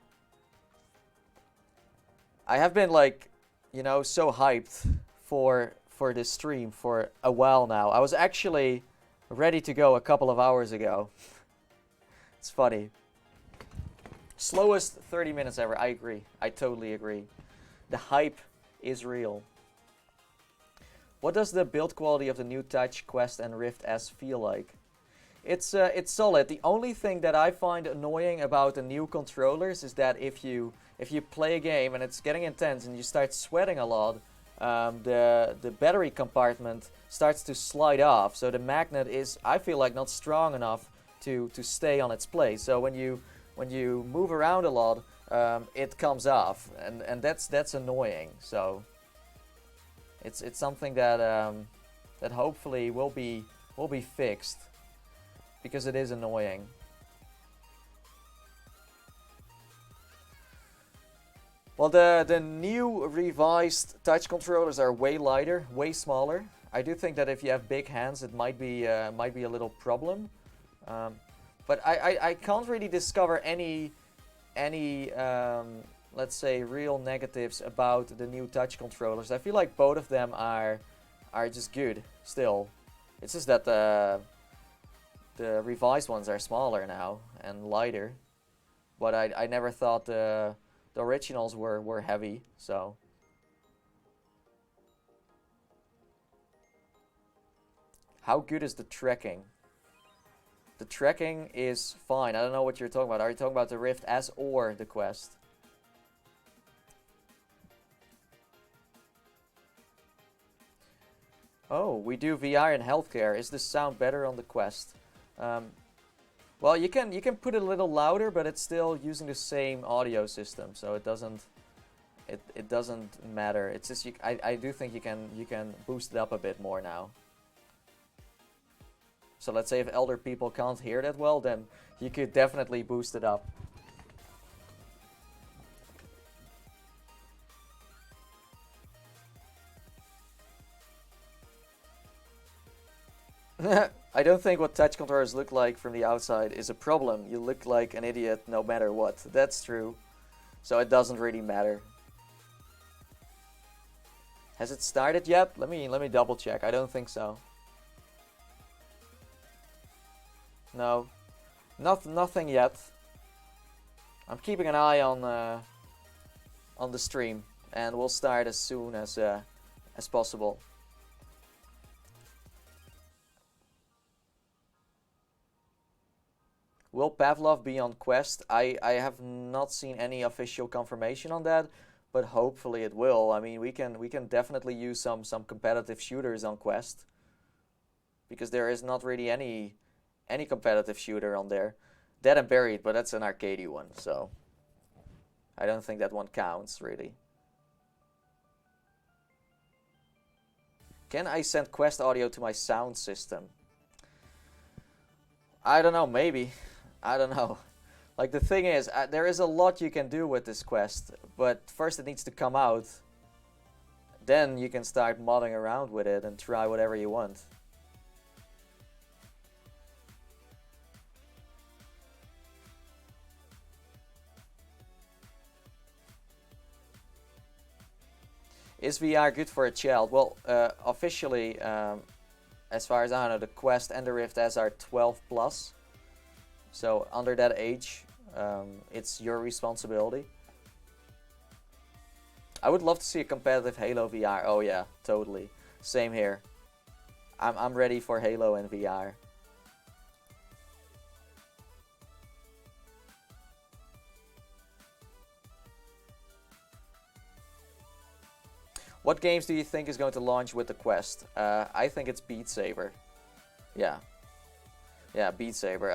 I have been like, you know, so hyped for this stream for a while now. I was actually ready to go a couple of hours ago. It's funny. Slowest 30 minutes ever. I agree. I totally agree. The hype is real. What does the build quality of the new Touch, Quest and Rift S feel like? It's solid. The only thing that I find annoying about the new controllers is that if you play a game and it's getting intense and you start sweating a lot, the battery compartment starts to slide off. So the magnet is, I feel like, not strong enough to stay on its place. So when you move around a lot, it comes off, and that's annoying. So it's something that that hopefully will be fixed, because it is annoying. Well, the new revised touch controllers are way lighter, way smaller. I do think that if you have big hands, it might be a little problem. But I can't really discover any let's say real negatives about the new touch controllers. I feel like both of them are just good still. It's just that the revised ones are smaller now and lighter. But I never thought the originals were heavy, so. How good is the tracking? The tracking is fine. I don't know what you're talking about. Are you talking about the Rift S or the Quest? Oh, we do VR in healthcare. Is the sound better on the Quest? Well, you can put it a little louder, but it's still using the same audio system, so it doesn't matter. It's just I do think you can boost it up a bit more now. So let's say if elder people can't hear that well, then you could definitely boost it up. I don't think what touch controllers look like from the outside is a problem. You look like an idiot no matter what. That's true. So it doesn't really matter. Has it started yet? Let me double check. I don't think so. No. Nothing yet. I'm keeping an eye on the stream, and we'll start as soon as possible. Will Pavlov be on Quest? I have not seen any official confirmation on that, but hopefully it will. I mean, we can definitely use some competitive shooters on Quest, because there is not really any competitive shooter on there. Dead and Buried, but that's an arcadey one, so I don't think that one counts really. Can I send Quest audio to my sound system? I don't know, maybe. I don't know. Like, the thing is, there is a lot you can do with this Quest, but first it needs to come out. Then you can start modding around with it and try whatever you want. Is VR good for a child? Well, officially, as far as I know, the Quest and the Rift S are 12 plus. So under that age, it's your responsibility. I would love to see a competitive Halo VR. Oh yeah, totally. Same here. I'm ready for Halo in VR. What games do you think is going to launch with the Quest? I think it's Beat Saber. Yeah. Yeah, Beat Saber.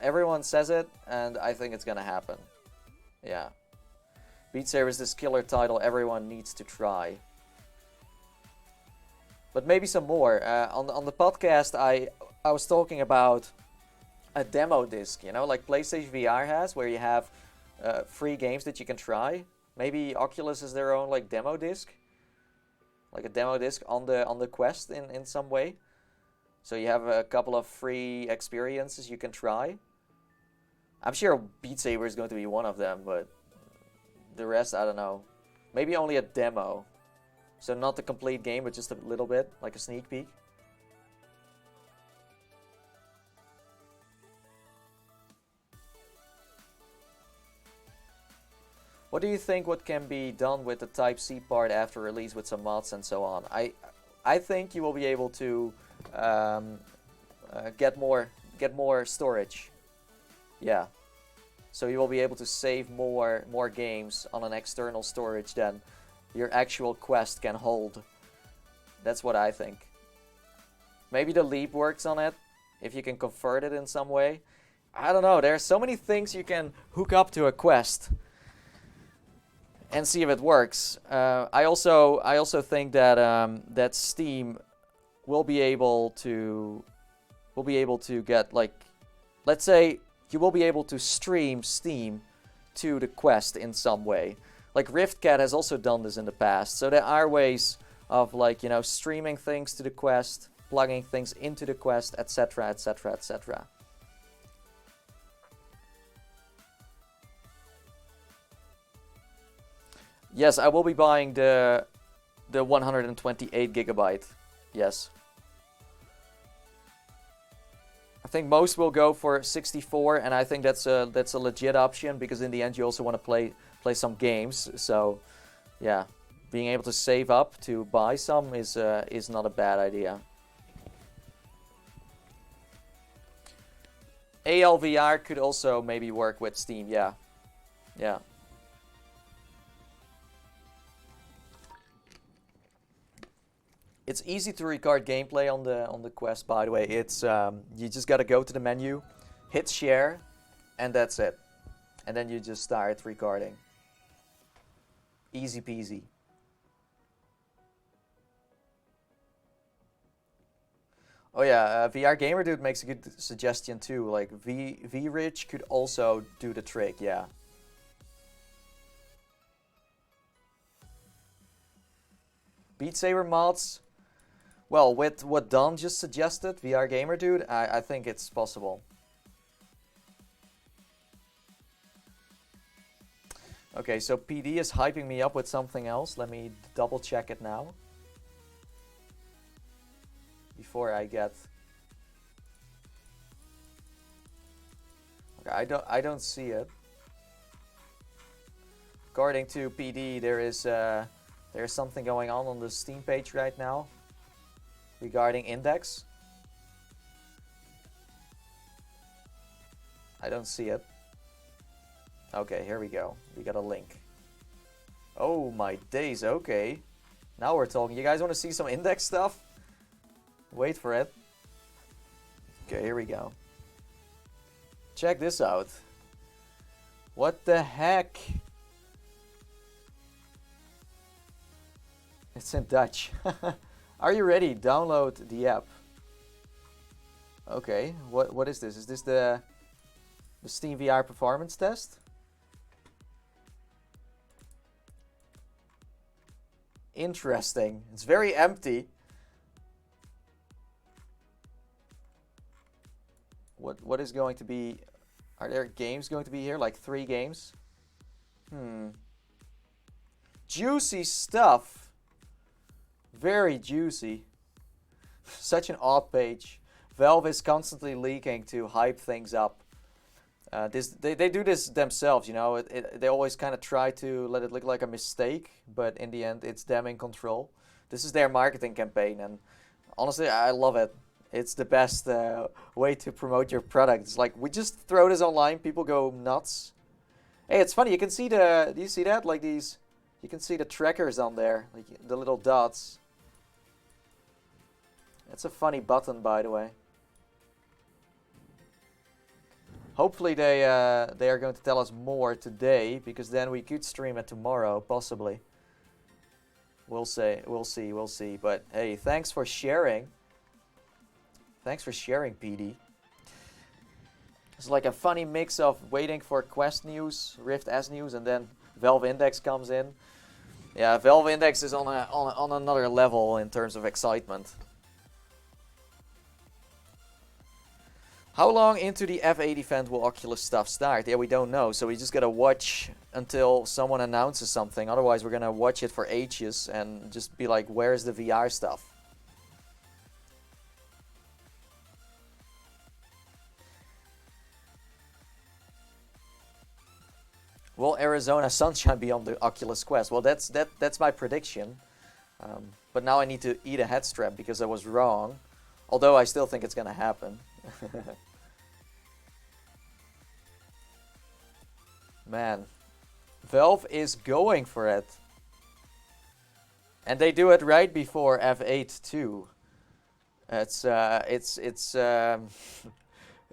Everyone says it, and I think it's gonna happen. Yeah. Beat Saber is this killer title everyone needs to try. But maybe some more. On the podcast, I was talking about a demo disc, you know, like PlayStation VR has, where you have free games that you can try. Maybe Oculus has their own like demo disc, like a demo disc on the Quest in some way. So you have a couple of free experiences you can try. I'm sure Beat Saber is going to be one of them, but the rest, I don't know. Maybe only a demo. So not the complete game, but just a little bit, like a sneak peek. What do you think what can be done with the Type-C part after release with some mods and so on? I think you will be able to get more storage. Yeah. So you will be able to save more games on an external storage than your actual Quest can hold. That's what I think. Maybe the Leap works on it, if you can convert it in some way. I don't know, there are so many things you can hook up to a Quest and see if it works. I also think that that Steam will be able to get, like, let's say you will be able to stream Steam to the Quest in some way. Like RiftCat has also done this in the past. So there are ways of, like, you know, streaming things to the Quest, plugging things into the Quest, etc., etc., etc. Yes, I will be buying the 128 gigabyte. Yes. I think most will go for 64, and I think that's a legit option, because in the end you also want to play some games. So, yeah, being able to save up to buy some is not a bad idea. ALVR could also maybe work with Steam. Yeah, yeah. It's easy to record gameplay on the Quest, by the way. It's you just gotta go to the menu, hit share, and that's it. And then you just start recording. Easy peasy. Oh yeah, VR Gamer Dude makes a good suggestion too. Like V-Rich could also do the trick, yeah. Beat Saber mods Well, with what Don just suggested, VR Gamer Dude, I think it's possible. Okay, so PD is hyping me up with something else. Let me double check it now. Before I get... Okay, I don't see it. According to PD, there's something going on the Steam page right now regarding index. I don't see it. Okay, here we go. We got a link. Oh my days, okay. Now we're talking. You guys want to see some index stuff? Wait for it. Okay, here we go. Check this out. What the heck? It's in Dutch. Are you ready? Download the app. Okay, what is this? Is this the Steam VR performance test? Interesting. It's very empty. What is going to be... Are there games going to be here? Like 3 games? Juicy stuff. Very juicy. Such an odd page. Valve is constantly leaking to hype things up. They do this themselves, you know. They always kind of try to let it look like a mistake, but in the end, it's them in control. This is their marketing campaign, and honestly, I love it. It's the best way to promote your product. It's like, we just throw this online, people go nuts. Hey, it's funny, you can see do you see that? Like these, you can see the trackers on there, like the little dots. It's a funny button, by the way. Hopefully they are going to tell us more today, because then we could stream it tomorrow, possibly. We'll see. But hey, thanks for sharing. Thanks for sharing, PD. It's like a funny mix of waiting for Quest news, Rift S news, and then Valve Index comes in. Yeah, Valve Index is on another level in terms of excitement. How long into the F8 event will Oculus stuff start? Yeah, we don't know, so we just gotta watch until someone announces something. Otherwise, we're gonna watch it for ages and just be like, where's the VR stuff? Will Arizona Sunshine be on the Oculus Quest? Well, that's my prediction. But now I need to eat a head strap because I was wrong. Although I still think it's gonna happen. Man, Valve is going for it. And they do it right before F8 too.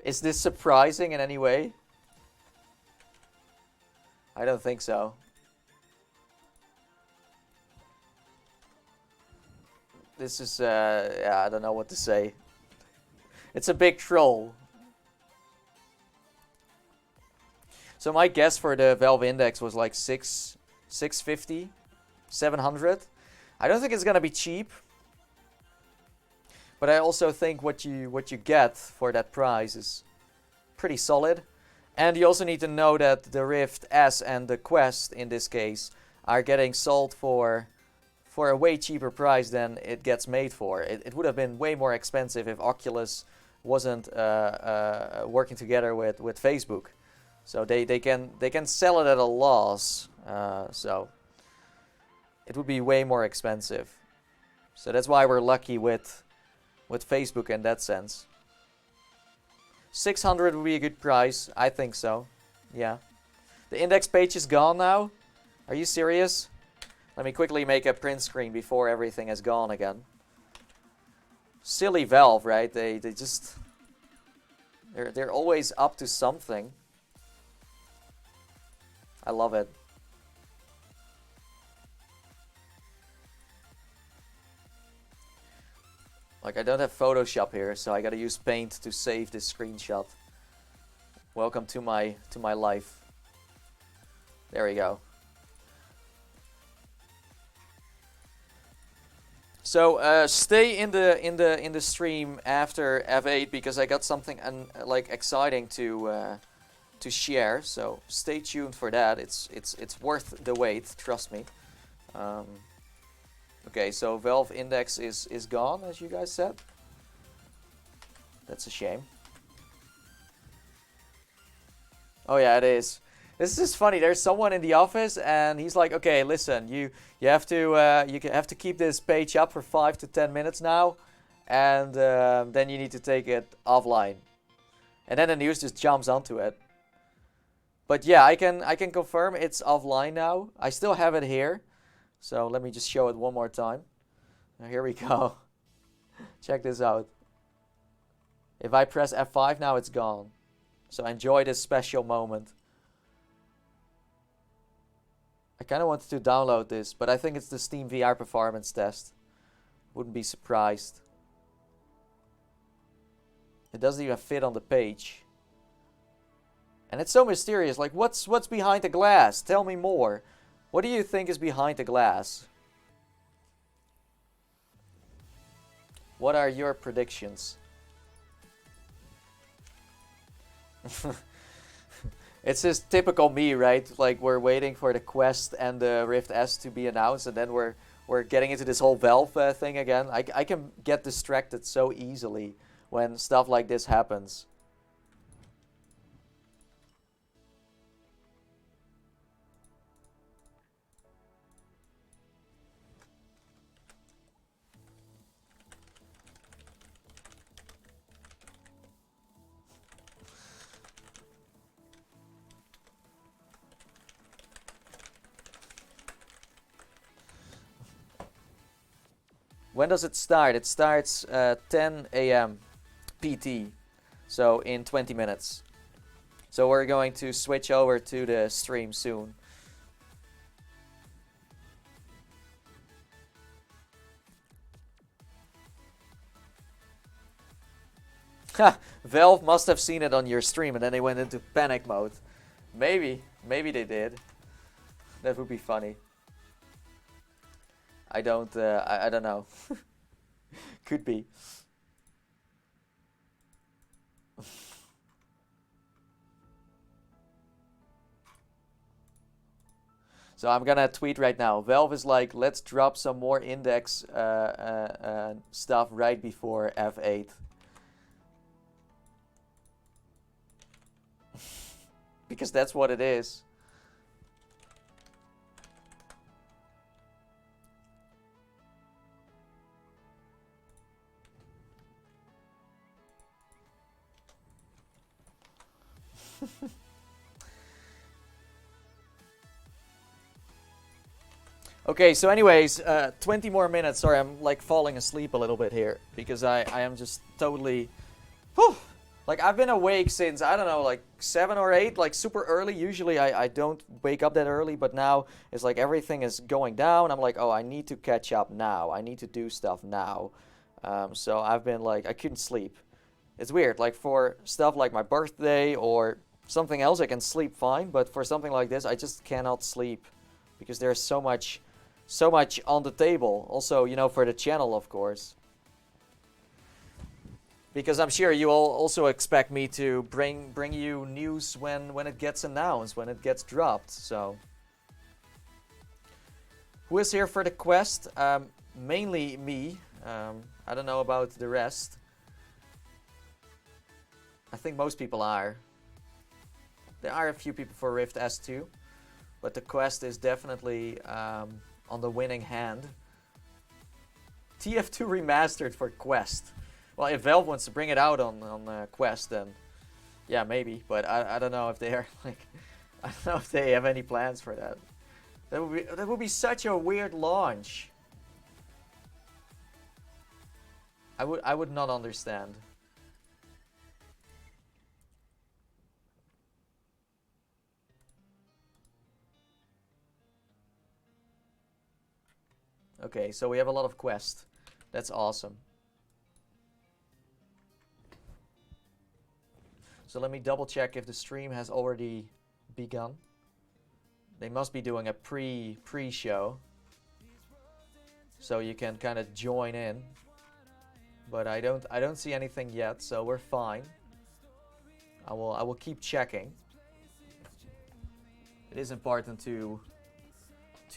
Is this surprising in any way? I don't think so. This is, yeah, I don't know what to say. It's a big troll. So my guess for the Valve Index was like 650, 700. I don't think it's gonna be cheap. But I also think what you get for that price is pretty solid. And you also need to know that the Rift S and the Quest, in this case, are getting sold for a way cheaper price than it gets made for. It would have been way more expensive if Oculus wasn't working together with Facebook. So they can sell it at a loss. So it would be way more expensive. So that's why we're lucky with Facebook in that sense. 600 would be a good price. I think so. Yeah. The index page is gone now. Are you serious? Let me quickly make a print screen before everything is gone again. Silly Valve, right? They just they're always up to something. I love it. Like, I don't have Photoshop here, so I gotta use Paint to save this screenshot. Welcome to my life. There we go. So stay in the stream after F8 because I got something like exciting to share. So stay tuned for that. It's worth the wait. Trust me. Okay, so Valve Index is gone, as you guys said. That's a shame. Oh yeah, it is. This is funny. There's someone in the office, and he's like, "Okay, listen, you have to keep this page up for 5 to 10 minutes now, and then you need to take it offline." And then the news just jumps onto it. But yeah, I can confirm it's offline now. I still have it here, so let me just show it one more time. Now, here we go. Check this out. If I press F5 now, it's gone. So enjoy this special moment. I kind of wanted to download this, but I think it's the Steam VR performance test. Wouldn't be surprised. It doesn't even fit on the page. And it's so mysterious. Like, what's behind the glass? Tell me more. What do you think is behind the glass? What are your predictions? It's just typical me, right? Like, we're waiting for the Quest and the Rift S to be announced, and then we're getting into this whole Valve thing again. I can get distracted so easily when stuff like this happens. When does it start? It starts 10 a.m. PT, so in 20 minutes. So we're going to switch over to the stream soon. Ha! Valve must have seen it on your stream and then they went into panic mode. Maybe they did. That would be funny. I don't know. Could be. So I'm gonna tweet right now. Valve is like, let's drop some more index stuff right before F8. Because that's what it is. Okay, so anyways, 20 more minutes. Sorry, I'm like falling asleep a little bit here because I am just totally, whew, like I've been awake since, I don't know, like 7 or 8, like super early. Usually I don't wake up that early, but now it's like everything is going down. I'm like, oh, I need to catch up now. I need to do stuff now. So I've been like, I couldn't sleep. It's weird, like for stuff like my birthday or something else, I can sleep fine, but for something like this, I just cannot sleep because there's so much on the table. Also, you know, for the channel, of course. Because I'm sure you all also expect me to bring you news when it gets announced, when it gets dropped. So, who is here for the Quest? Mainly me. I don't know about the rest. I think most people are. There are a few people for Rift S2, but the Quest is definitely on the winning hand. TF2 remastered for Quest. Well, if Valve wants to bring it out on Quest, then yeah, maybe. But I don't know if they are like, I don't know if they have any plans for that. That would be such a weird launch. I would not understand. Okay, so we have a lot of Quest. That's awesome. So let me double check if the stream has already begun. They must be doing a pre-show. so you can kind of join in. But I don't see anything yet, so we're fine. I will keep checking. It is important to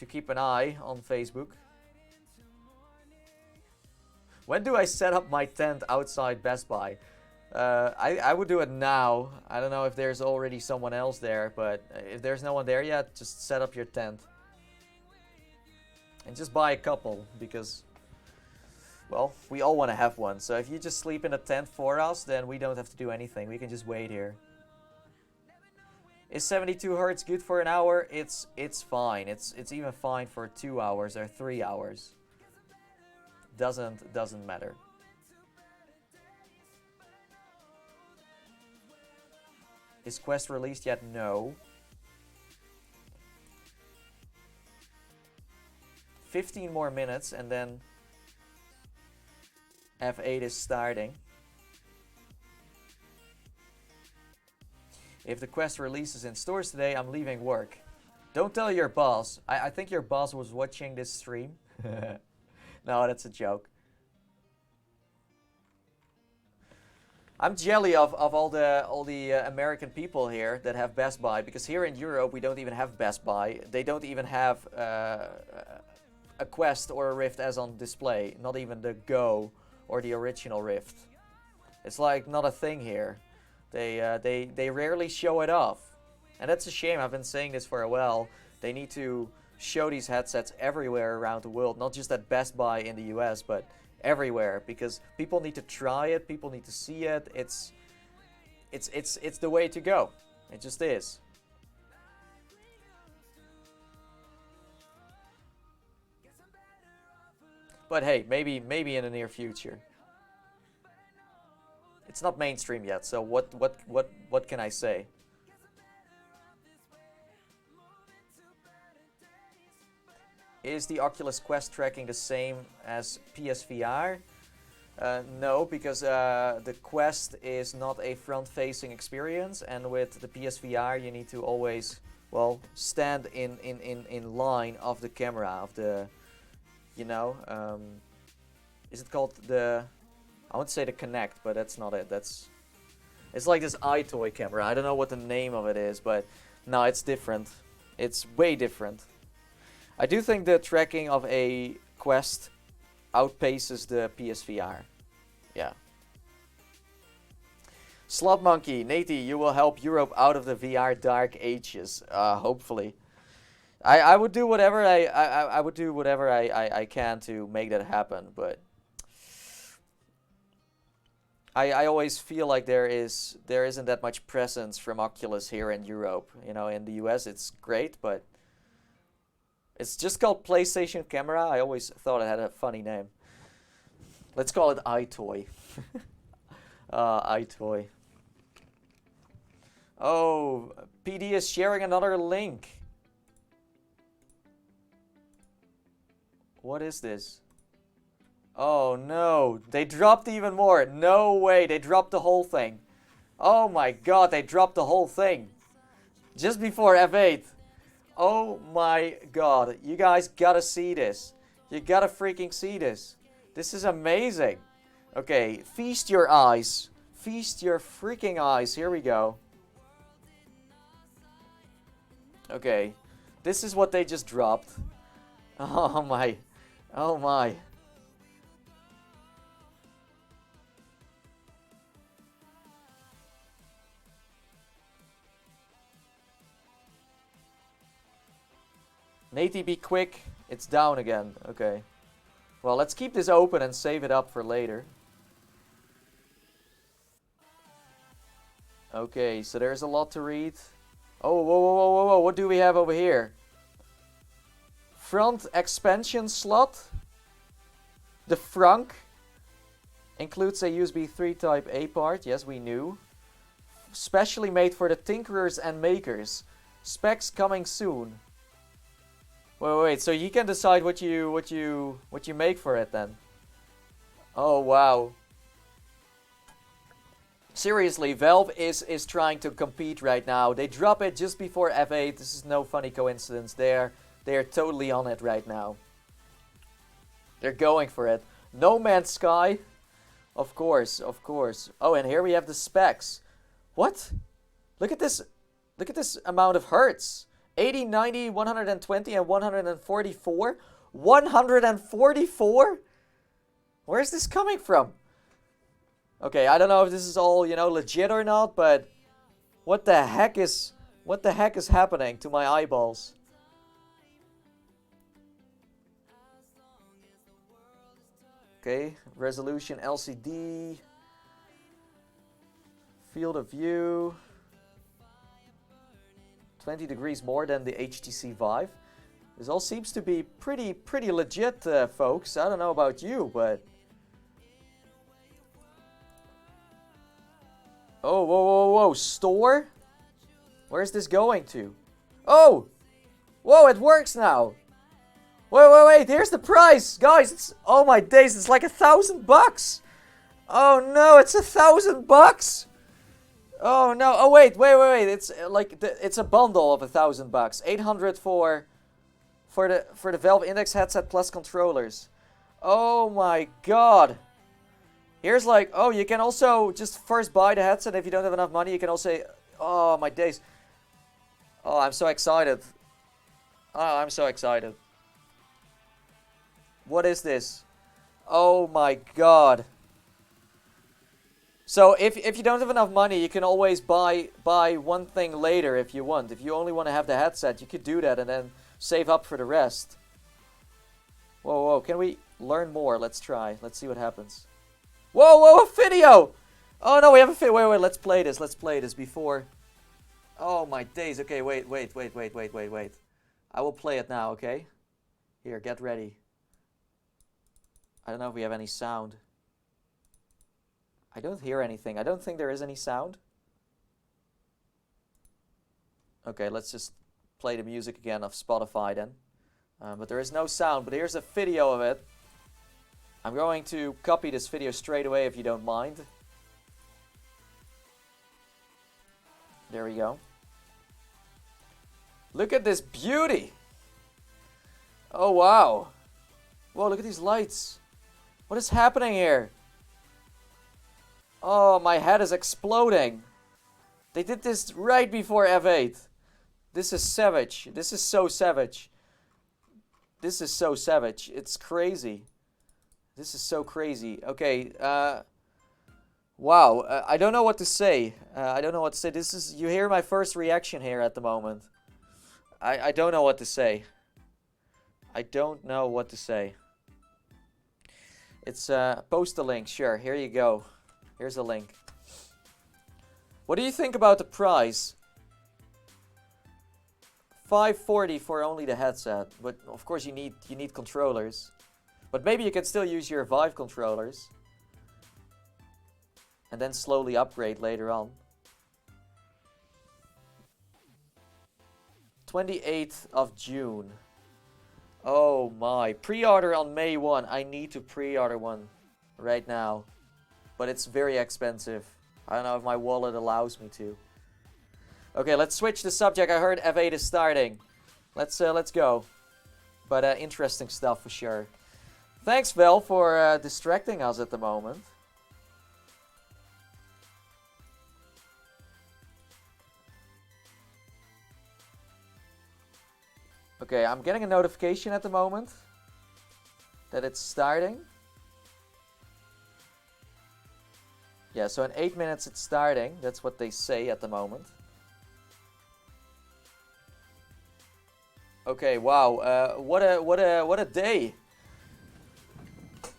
keep an eye on Facebook. When do I set up my tent outside Best Buy? I would do it now. I don't know if there's already someone else there, but if there's no one there yet, just set up your tent. And just buy a couple, because, well, we all want to have one. So if you just sleep in a tent for us, then we don't have to do anything. We can just wait here. Is 72 hertz good for an hour? It's fine. It's even fine for 2 hours or 3 hours. Doesn't matter. Is Quest released yet? No. 15 more minutes and then F8 is starting. If the Quest releases in stores today, I'm leaving work. Don't tell your boss. I think your boss was watching this stream. No, that's a joke. I'm jelly of all the American people here that have Best Buy, because here in Europe we don't even have Best Buy. They don't even have a Quest or a Rift as on display. Not even the Go or the original Rift. It's like not a thing here. They rarely show it off, and that's a shame. I've been saying this for a while. They need to show these headsets everywhere around the world, not just at Best Buy in the US, but everywhere, because people need to try it, people need to see it. It's the way to go. It just is. But hey, maybe in the near future. It's not mainstream yet, so what can I say? Is the Oculus Quest tracking the same as PSVR? No, because the Quest is not a front-facing experience, and with the PSVR you need to always, well, stand in line of the camera, of the, you know, is it called the, I want to say the Kinect, but that's not it. It's like this iToy camera. I don't know what the name of it is, but no, it's different. It's way different. I do think the tracking of a Quest outpaces the PSVR. Yeah. Slot Monkey, Nathie, you will help Europe out of the VR dark ages. Hopefully. I would do whatever I would do whatever I can to make that happen, but I always feel like there isn't that much presence from Oculus here in Europe. You know, in the US it's great, but it's just called PlayStation Camera. I always thought it had a funny name. Let's call it iToy. iToy. Oh, PD is sharing another link. What is this? Oh no, they dropped even more. No way, they dropped the whole thing. Oh my god, they dropped the whole thing. Just before F8. Oh my god, you guys gotta see this. You gotta freaking see this. This is amazing. Okay, feast your eyes. Feast your freaking eyes. Here we go. Okay, this is what they just dropped. Oh my. Oh my. Nathie, be quick. It's down again. Okay. Well, let's keep this open and save it up for later. Okay, so there's a lot to read. Oh, whoa, whoa, whoa, whoa, whoa. What do we have over here? Front expansion slot. The frunk includes a USB 3 type A part. Yes, we knew. Specially made for the tinkerers and makers. Specs coming soon. Wait, so you can decide what you make for it then. Oh wow. Seriously, Valve is trying to compete right now. They drop it just before F8. This is no funny coincidence. They are totally on it right now. They're going for it. No Man's Sky. Of course, of course. Oh, and here we have the specs. What? Look at this. Look at this amount of hertz. 80, 90, 120, and 144. 144? Where is this coming from? Okay, I don't know if this is all, you know, legit or not, but what the heck is happening to my eyeballs? Okay, resolution LCD. Field of view. 20 degrees more than the HTC Vive. This all seems to be pretty legit, folks. I don't know about you, but... Oh, whoa, whoa, whoa, store? Where's this going to? Oh! Whoa, it works now! Wait, wait, wait, here's the price! Guys, it's... Oh my days, it's like $1,000! Oh no, it's $1,000! Oh no, oh wait, it's like, it's a bundle of $1,000. 800 for the Valve Index headset plus controllers. Oh my god! Here's like, oh, you can also just first buy the headset. If you don't have enough money, you can also... Oh, my days. Oh, I'm so excited. Oh, I'm so excited. What is this? Oh my god. So, if you don't have enough money, you can always buy one thing later if you want. If you only want to have the headset, you could do that and then save up for the rest. Whoa, whoa, can we learn more? Let's try. Let's see what happens. Whoa, whoa, a video! Oh no, we have a video. Wait, let's play this before. Oh my days. Okay, wait. I will play it now, okay? Here, get ready. I don't know if we have any sound. I don't hear anything. I don't think there is any sound. Okay, let's just play the music again of Spotify then. But there is no sound, but here's a video of it. I'm going to copy this video straight away if you don't mind. There we go. Look at this beauty! Oh wow! Whoa, look at these lights! What is happening here? Oh, my head is exploding! They did this right before F8. This is savage. This is so savage. This is so savage. It's crazy. This is so crazy. Okay, wow, I don't know what to say. I don't know what to say. This is, you hear my first reaction here at the moment. I don't know what to say. I don't know what to say. It's, post the link, sure, here you go. Here's the link. What do you think about the price? $540 for only the headset, but of course you need controllers. But maybe you can still use your Vive controllers. And then slowly upgrade later on. 28th of June. Oh my. Pre-order on May 1. I need to pre-order one right now. But it's very expensive. I don't know if my wallet allows me to. Okay, let's switch the subject. I heard F8 is starting. Let's go. But interesting stuff for sure. Thanks, Valve, for distracting us at the moment. Okay, I'm getting a notification at the moment that it's starting. Yeah, so in 8 minutes it's starting. That's what they say at the moment. Okay, wow. What a day.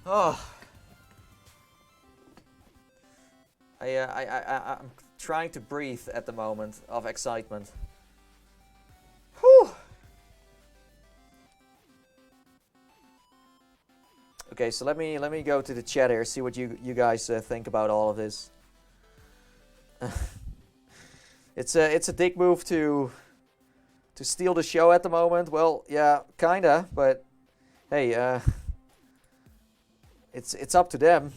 Oh. I'm trying to breathe at the moment of excitement. Whew. Okay, so let me go to the chat here, see what you guys think about all of this. It's a dick move to steal the show at the moment. Well, yeah, kinda, but hey, it's up to them.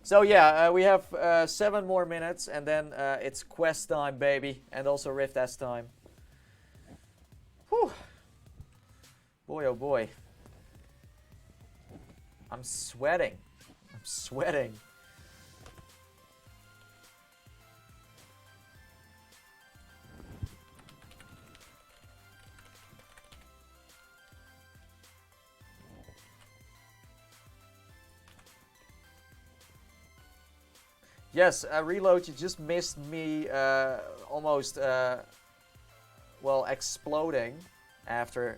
So yeah, we have 7 more minutes, and then it's Quest time, baby, and also Rift S time. Whew. Boy, oh boy. I'm sweating. I'm sweating. Yes, Reload, you just missed me almost, well, exploding after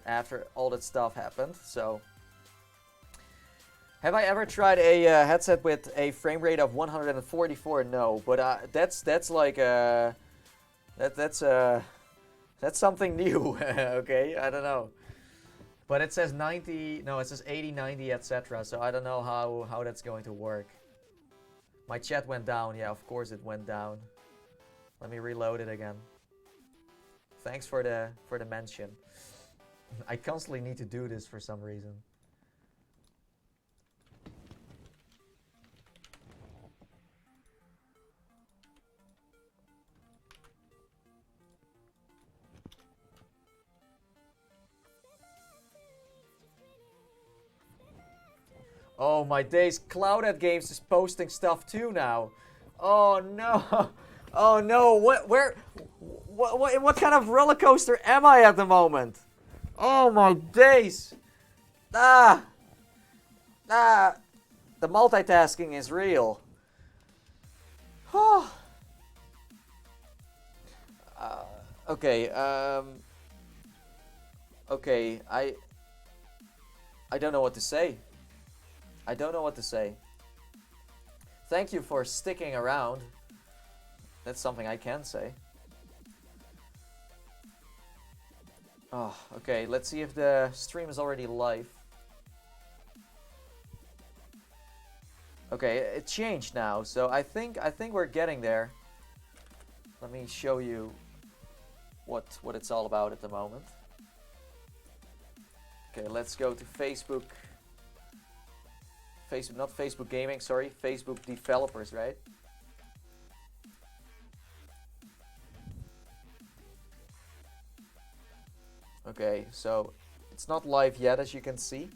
all that stuff happened, so... Have I ever tried a headset with a frame rate of 144? No, but that's like that's something new. Okay, I don't know. But it says 90. No, it says 80, 90, etc. So I don't know how that's going to work. My chat went down. Yeah, of course it went down. Let me reload it again. Thanks for the mention. I constantly need to do this for some reason. Oh my days, Cloudhead Games is posting stuff too now. Oh no. Oh no, what kind of roller coaster am I at the moment? Oh my days. The multitasking is real. Okay, okay, I don't know what to say. I don't know what to say. Thank you for sticking around. That's something I can say. Oh, okay, let's see if the stream is already live. Okay, it changed now, so I think we're getting there. Let me show you what it's all about at the moment. Okay, let's go to Facebook. Not Facebook Gaming, sorry, Facebook Developers, right? Okay, so it's not live yet, as you can see.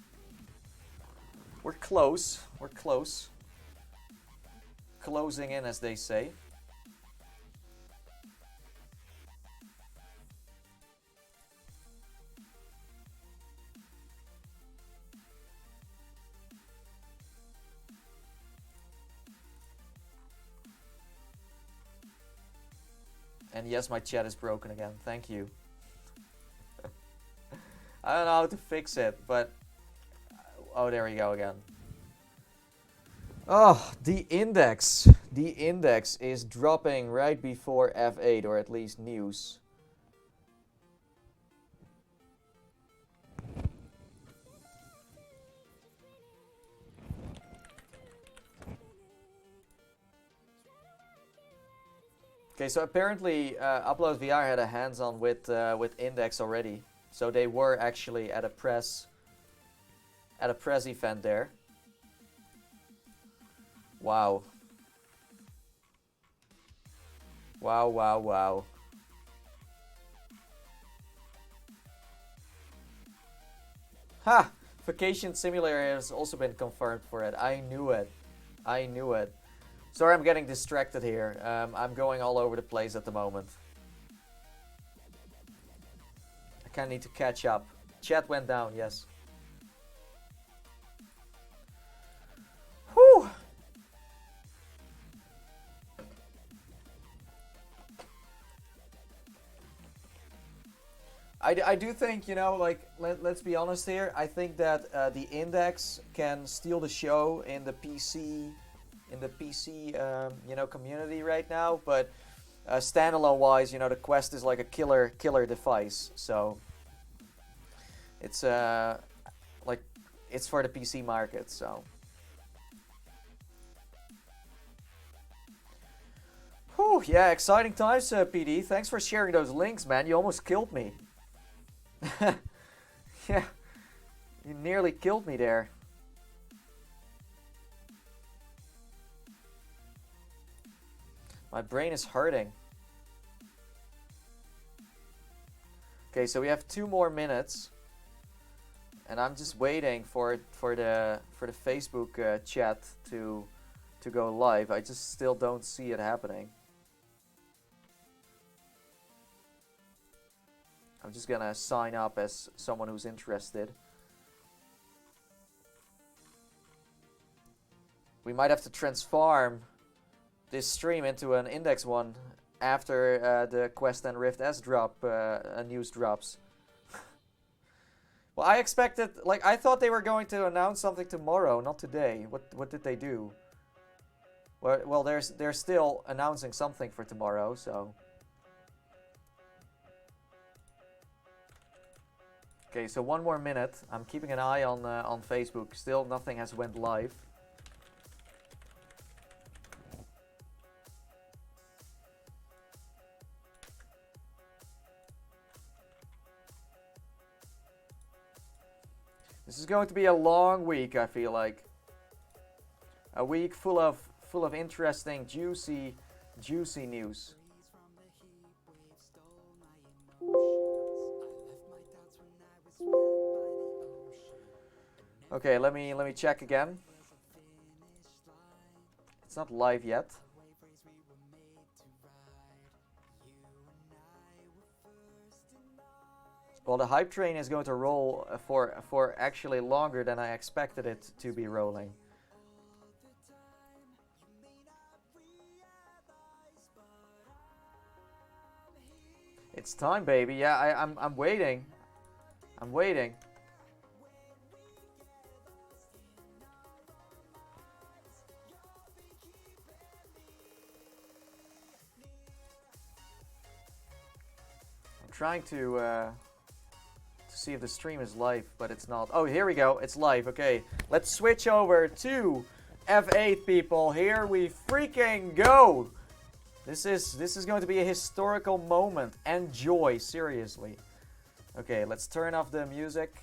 We're close, we're close. Closing in, as they say. And yes, my chat is broken again. Thank you. I don't know how to fix it, but... Oh, there we go again. Oh, the index. The index is dropping right before F8, or at least news. Okay, so apparently Upload VR had a hands-on with Index already. So they were actually at a press event there. Wow. Wow, wow, wow. Ha! Vacation Simulator has also been confirmed for it. I knew it. I knew it. Sorry, I'm getting distracted here. I'm going all over the place at the moment. I kind of need to catch up. Chat went down, yes. Whew! I do think, you know, like, let's be honest here. I think that the Index can steal the show in the PC... you know, community right now, but standalone wise, you know, the Quest is like a killer device, so it's like it's for the PC market. So whew, yeah, exciting times, PD. Thanks for sharing those links, man. You almost killed me. Yeah, you nearly killed me there. My brain is hurting. Okay, so we have 2 more minutes. And I'm just waiting for the Facebook chat to go live. I just still don't see it happening. I'm just gonna sign up as someone who's interested. We might have to transform this stream into an index one after the Quest and Rift S drop news drops. Well, I expected, like, I thought they were going to announce something tomorrow, not today. What did they do? Well, they're still announcing something for tomorrow, so. Okay, so 1 more minute. I'm keeping an eye on Facebook. Still, nothing has went live. This is going to be a long week, I feel like. A week full of interesting, juicy news. Okay, let me check again. It's not live yet. Well, the hype train is going to roll for actually longer than I expected it to be rolling. It's time, baby. Yeah, I'm waiting. I'm waiting. I'm trying to see if the stream is live, but it's not. Oh, here we go. It's live. Okay, let's switch over to F8, people. Here we freaking go. This is going to be a historical moment. Enjoy, seriously. Okay, let's turn off the music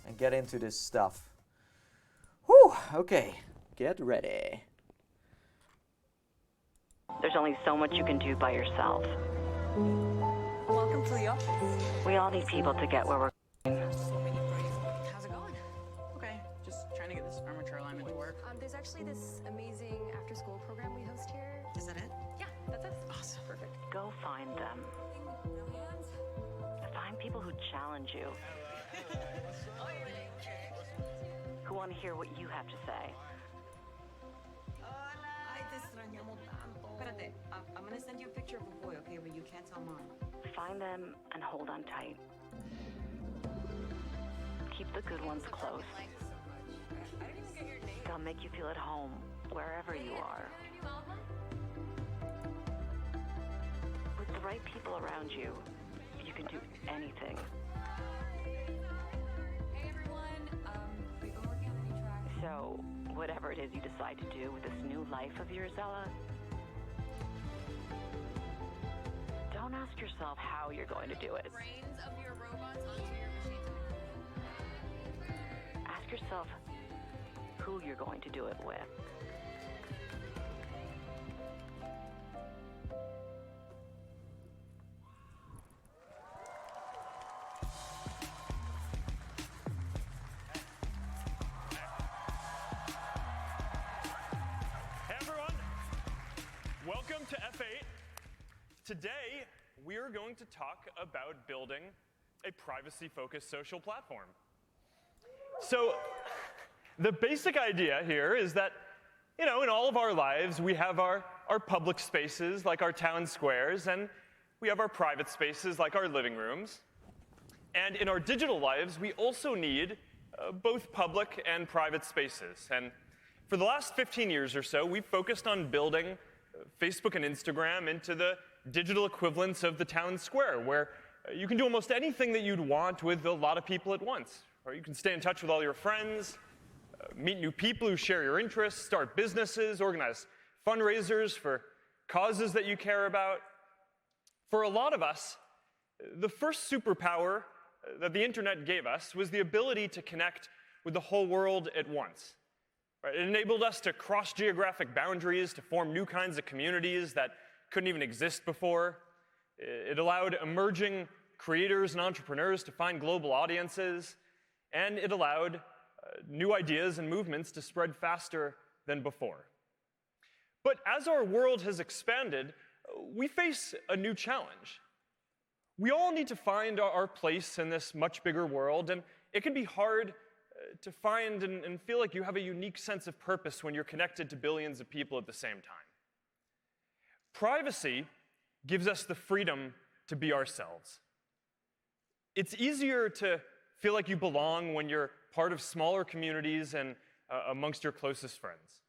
and get into this stuff. Whew, okay, get ready. There's only so much you can do by yourself. Welcome to the office. We all need people to get where we're going. How's it going? Okay, just trying to get this armature alignment to work. There's actually this amazing after-school program we host here. Is that it? Yeah, that's us. Awesome. Perfect. Go find them. Find people who challenge you. Who want to hear what you have to say. Ay, te extrañamos tanto. Espérate, I'm gonna send you a picture of a boy, okay? But you can't tell mom. Find them and hold on tight. Keep the good ones close. They'll make you feel at home wherever you are. With the right people around you, you can do anything. Hey everyone, we've been working on the new track. So, whatever it is you decide to do with this new life of yours, Ella, don't ask yourself how you're going to do it. Brains of your robots onto your machine. Ask yourself who you're going to do it with. Hey everyone, welcome to F8. Today, we're going to talk about building a privacy-focused social platform. So, the basic idea here is that, in all of our lives, we have our public spaces, like our town squares, and we have our private spaces, like our living rooms. And in our digital lives, we also need both public and private spaces. And for the last 15 years or so, we've focused on building Facebook and Instagram into the digital equivalents of the town square, where you can do almost anything that you'd want with a lot of people at once. Or you can stay in touch with all your friends, meet new people who share your interests, start businesses, organize fundraisers for causes that you care about. For a lot of us, the first superpower that the internet gave us was the ability to connect with the whole world at once. Right? It enabled us to cross geographic boundaries, to form new kinds of communities that couldn't even exist before. It allowed emerging creators and entrepreneurs to find global audiences. and it allowed new ideas and movements to spread faster than before. But as our world has expanded, we face a new challenge. We all need to find our place in this much bigger world, and it can be hard to find and feel like you have a unique sense of purpose when you're connected to billions of people at the same time. Privacy gives us the freedom to be ourselves. It's easier to feel like you belong when you're part of smaller communities and amongst your closest friends.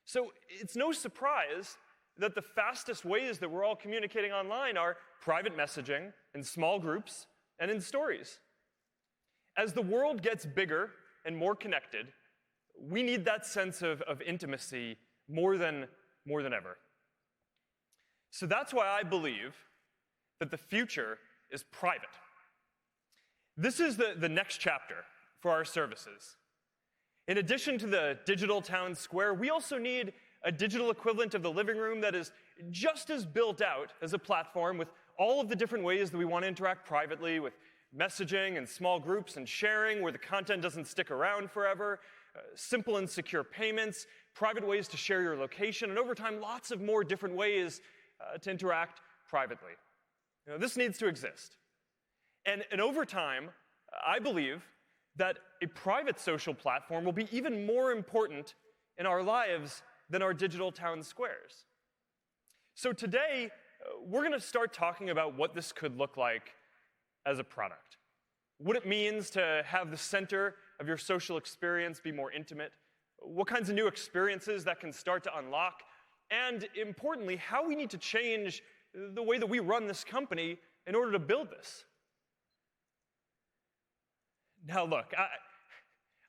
So it's no surprise that the fastest ways that we're all communicating online are private messaging, in small groups, and in stories. As the world gets bigger and more connected, we need that sense of intimacy more than ever. So that's why I believe that the future is private. This is the next chapter for our services. In addition to the digital town square, we also need a digital equivalent of the living room that is just as built out as a platform with all of the different ways that we want to interact privately, with messaging and small groups and sharing where the content doesn't stick around forever, simple and secure payments, private ways to share your location, and over time, lots of more different ways to interact privately. This needs to exist. And over time, I believe that a private social platform will be even more important in our lives than our digital town squares. So today, we're going to start talking about what this could look like as a product. What it means to have the center of your social experience be more intimate, what kinds of new experiences that can start to unlock, and importantly, how we need to change the way that we run this company in order to build this. Now look,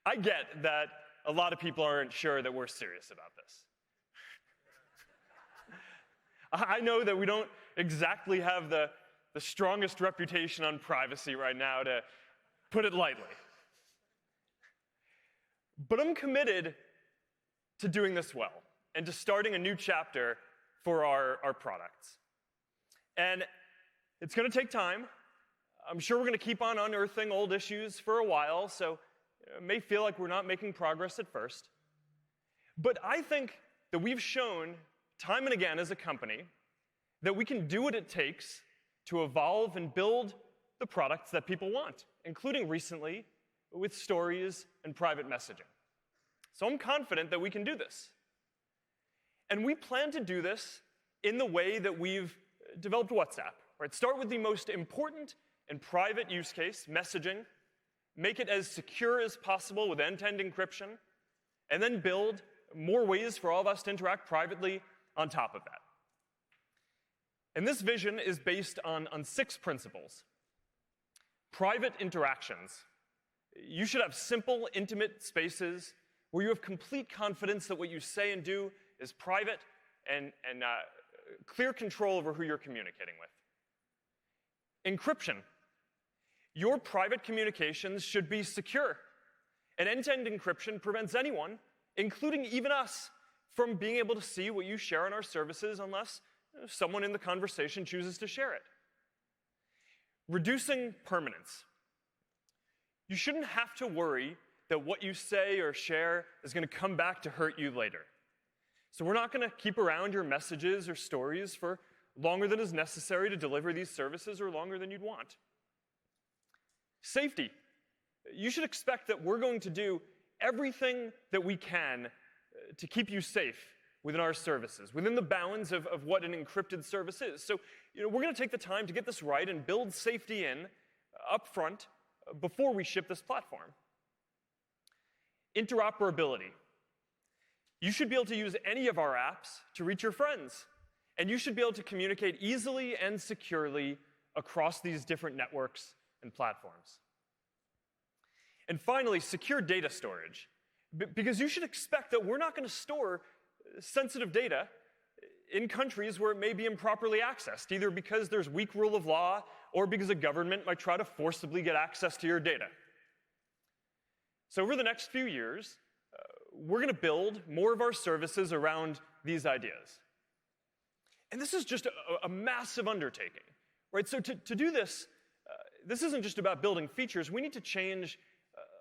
I get that a lot of people aren't sure that we're serious about this. I know that we don't exactly have the strongest reputation on privacy right now, to put it lightly. But I'm committed to doing this well and to starting a new chapter for our products. And it's going to take time. I'm sure we're going to keep on unearthing old issues for a while, so it may feel like we're not making progress at first. But I think that we've shown time and again as a company that we can do what it takes to evolve and build the products that people want, including recently with stories and private messaging. So I'm confident that we can do this. And we plan to do this in the way that we've developed WhatsApp. Right? Start with the most important and private use case, messaging, make it as secure as possible with end-to-end encryption, and then build more ways for all of us to interact privately on top of that. And this vision is based on 6 principles. Private interactions. You should have simple, intimate spaces where you have complete confidence that what you say and do is private and clear control over who you're communicating with. Encryption. Your private communications should be secure. And end-to-end encryption prevents anyone, including even us, from being able to see what you share on our services unless someone in the conversation chooses to share it. Reducing permanence. You shouldn't have to worry that what you say or share is going to come back to hurt you later. So we're not going to keep around your messages or stories for longer than is necessary to deliver these services or longer than you'd want. Safety. You should expect that we're going to do everything that we can to keep you safe within our services, within the bounds of what an encrypted service is. So we're going to take the time to get this right and build safety in up front before we ship this platform. Interoperability. You should be able to use any of our apps to reach your friends. And you should be able to communicate easily and securely across these different networks and platforms. And finally, secure data storage. Because you should expect that we're not going to store sensitive data in countries where it may be improperly accessed, either because there's weak rule of law or because a government might try to forcibly get access to your data. So over the next few years, we're going to build more of our services around these ideas. And this is just a massive undertaking, right? So to do this, this isn't just about building features. We need to change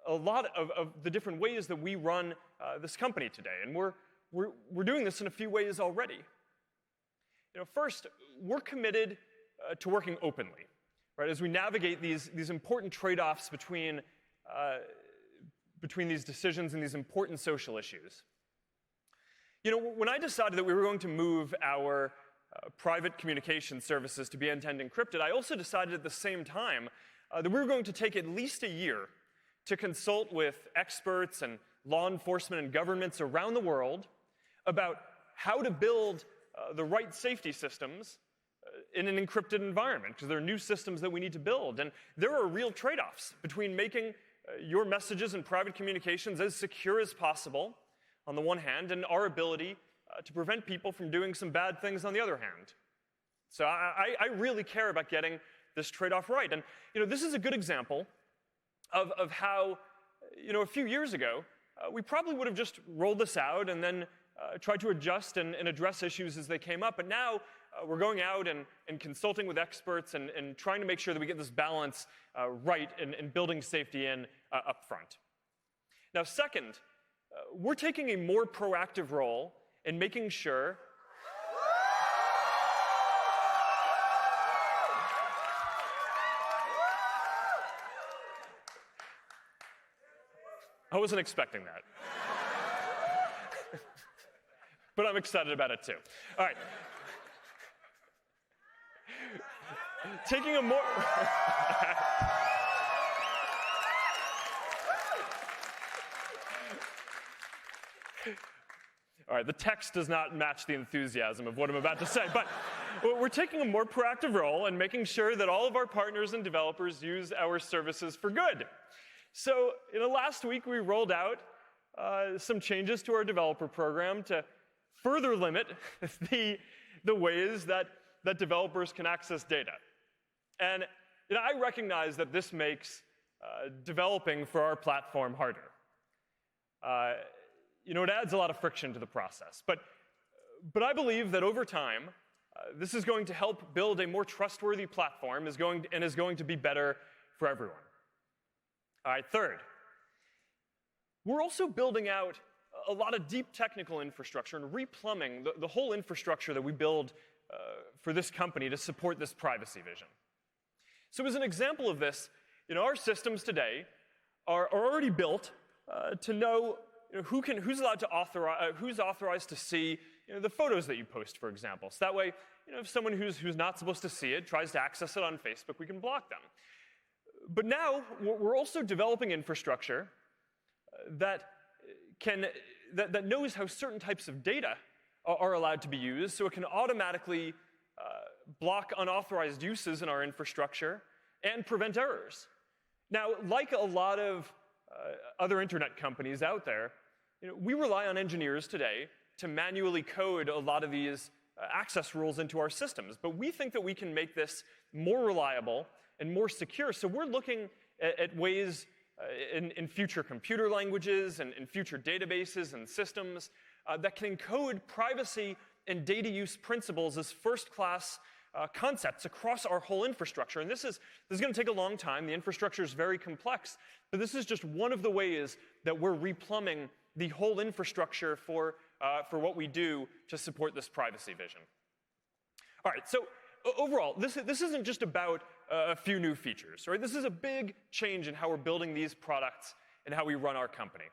a lot of the different ways that we run this company today. And we're doing this in a few ways already. First, we're committed to working openly, right? As we navigate these important trade-offs between these decisions and these important social issues. When I decided that we were going to move our private communication services to be end-to-end encrypted, I also decided at the same time that we were going to take at least a year to consult with experts and law enforcement and governments around the world about how to build the right safety systems in an encrypted environment, because there are new systems that we need to build. And there are real trade-offs between making your messages and private communications as secure as possible, on the one hand, and our ability to prevent people from doing some bad things on the other hand. So I really care about getting this trade-off right. And this is a good example of how, a few years ago, we probably would have just rolled this out and then tried to adjust and address issues as they came up. But now we're going out and consulting with experts and trying to make sure that we get this balance right and building safety in up front. Now, second, we're taking a more proactive role in making sure I wasn't expecting that. But I'm excited about it too. All right. Taking a more... All right, the text does not match the enthusiasm of what I'm about to say, but we're taking a more proactive role in making sure that all of our partners and developers use our services for good. So, last week we rolled out some changes to our developer program to further limit the ways that developers can access data. And I recognize that this makes developing for our platform harder. It adds a lot of friction to the process. But I believe that over time, this is going to help build a more trustworthy platform is going to be better for everyone. All right, third, we're also building out a lot of deep technical infrastructure and replumbing the whole infrastructure that we build for this company to support this privacy vision. So as an example of this, our systems today are already built to know who's allowed to authorize, who's authorized to see the photos that you post, for example. So that way, if someone who's not supposed to see it tries to access it on Facebook, we can block them. But now we're also developing infrastructure that knows how certain types of data are allowed to be used, so it can automatically block unauthorized uses in our infrastructure and prevent errors. Now, like a lot of other internet companies out there, we rely on engineers today to manually code a lot of these access rules into our systems. But we think that we can make this more reliable and more secure. So we're looking at ways in future computer languages and in future databases and systems that can encode privacy and data use principles as first-class concepts across our whole infrastructure. And this is going to take a long time. The infrastructure is very complex. But this is just one of the ways that we're replumbing the whole infrastructure for what we do to support this privacy vision. All right, so overall, this isn't just about a few new features, right? This is a big change in how we're building these products and how we run our company.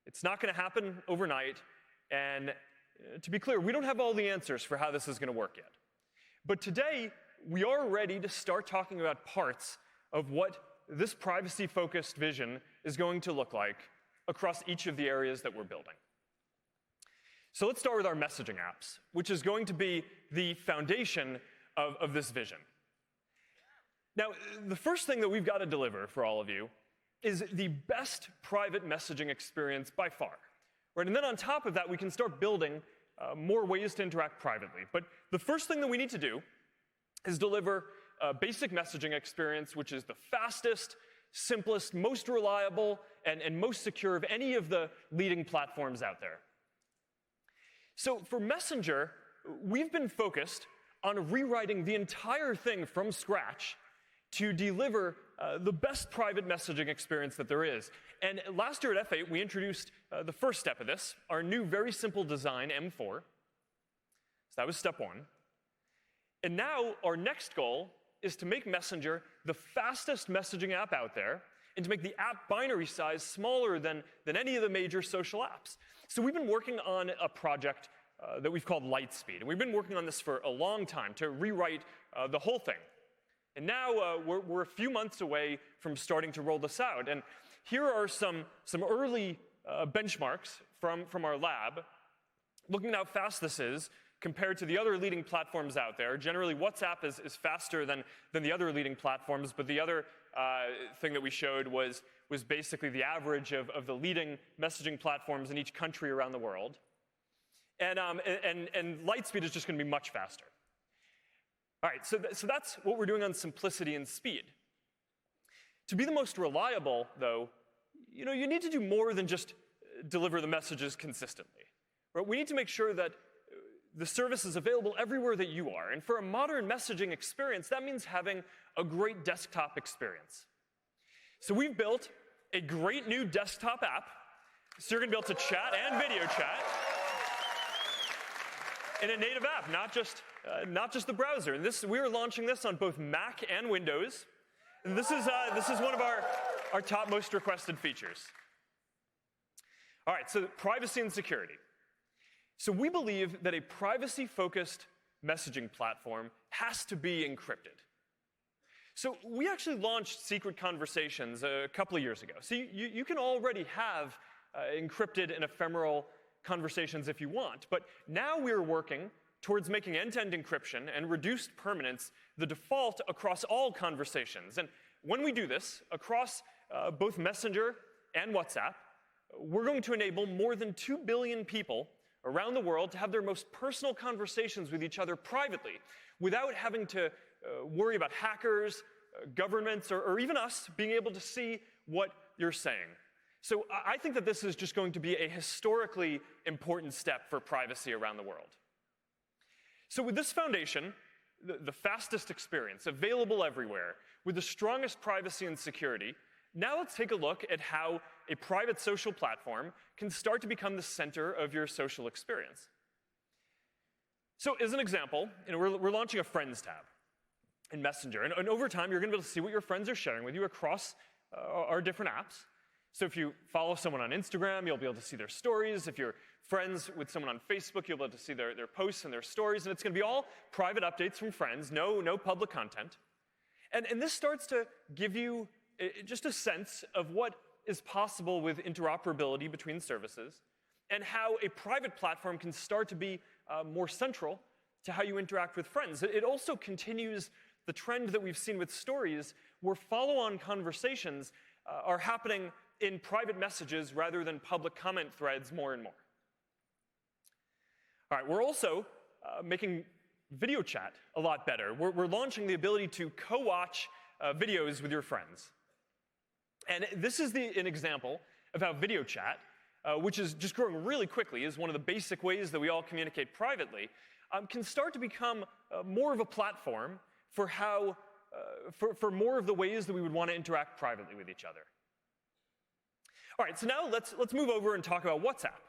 It's not going to happen overnight, and to be clear, we don't have all the answers for how this is going to work yet. But today, we are ready to start talking about parts of what this privacy-focused vision is going to look like across each of the areas that we're building. So let's start with our messaging apps, which is going to be the foundation of this vision. Now, the first thing that we've got to deliver for all of you is the best private messaging experience by far. Right? And then on top of that, we can start building more ways to interact privately. But the first thing that we need to do is deliver a basic messaging experience, which is the fastest, simplest, most reliable, and most secure of any of the leading platforms out there. So for Messenger, we've been focused on rewriting the entire thing from scratch to deliver the best private messaging experience that there is. And last year at F8, we introduced the first step of this, our new very simple design, M4. So that was step one. And now our next goal is to make Messenger the fastest messaging app out there, and to make the app binary size smaller than any of the major social apps. So we've been working on a project that we've called Lightspeed. And we've been working on this for a long time to rewrite the whole thing. And now we're a few months away from starting to roll this out. And here are some early benchmarks from our lab, looking at how fast this is compared to the other leading platforms out there. Generally, WhatsApp is faster than the other leading platforms, but the other thing that we showed was basically the average of the leading messaging platforms in each country around the world. And Lightspeed is just going to be much faster. All right, so that's what we're doing on simplicity and speed. To be the most reliable, though, you need to do more than just deliver the messages consistently. Right? We need to make sure that the service is available everywhere that you are. And for a modern messaging experience, that means having a great desktop experience. So we've built a great new desktop app. So you're going to be able to chat and video chat in a native app, not just the browser. And we are launching this on both Mac and Windows. And this is one of our top most requested features. All right, so privacy and security. So we believe that a privacy-focused messaging platform has to be encrypted. So we actually launched Secret Conversations a couple of years ago. So you can already have encrypted and ephemeral conversations if you want. But now we're working towards making end-to-end encryption and reduced permanence the default across all conversations. And when we do this, across both Messenger and WhatsApp, we're going to enable more than 2 billion people around the world to have their most personal conversations with each other privately, without having to worry about hackers, governments, or even us being able to see what you're saying. So I think that this is just going to be a historically important step for privacy around the world. So with this foundation, the fastest experience, available everywhere, with the strongest privacy and security, now let's take a look at how a private social platform can start to become the center of your social experience. So as an example, we're launching a Friends tab in Messenger. And over time, you're going to be able to see what your friends are sharing with you across our different apps. So if you follow someone on Instagram, you'll be able to see their stories. If you're friends with someone on Facebook, you'll be able to see their posts and their stories. And it's going to be all private updates from friends, no public content. And this starts to give you just a sense of what is possible with interoperability between services, and how a private platform can start to be more central to how you interact with friends. It also continues the trend that we've seen with stories, where follow-on conversations are happening in private messages rather than public comment threads more and more. All right, we're also making video chat a lot better. We're launching the ability to co-watch videos with your friends. And this is an example of how video chat, which is just growing really quickly, is one of the basic ways that we all communicate privately, can start to become more of a platform for for more of the ways that we would want to interact privately with each other. All right, so now let's move over and talk about WhatsApp.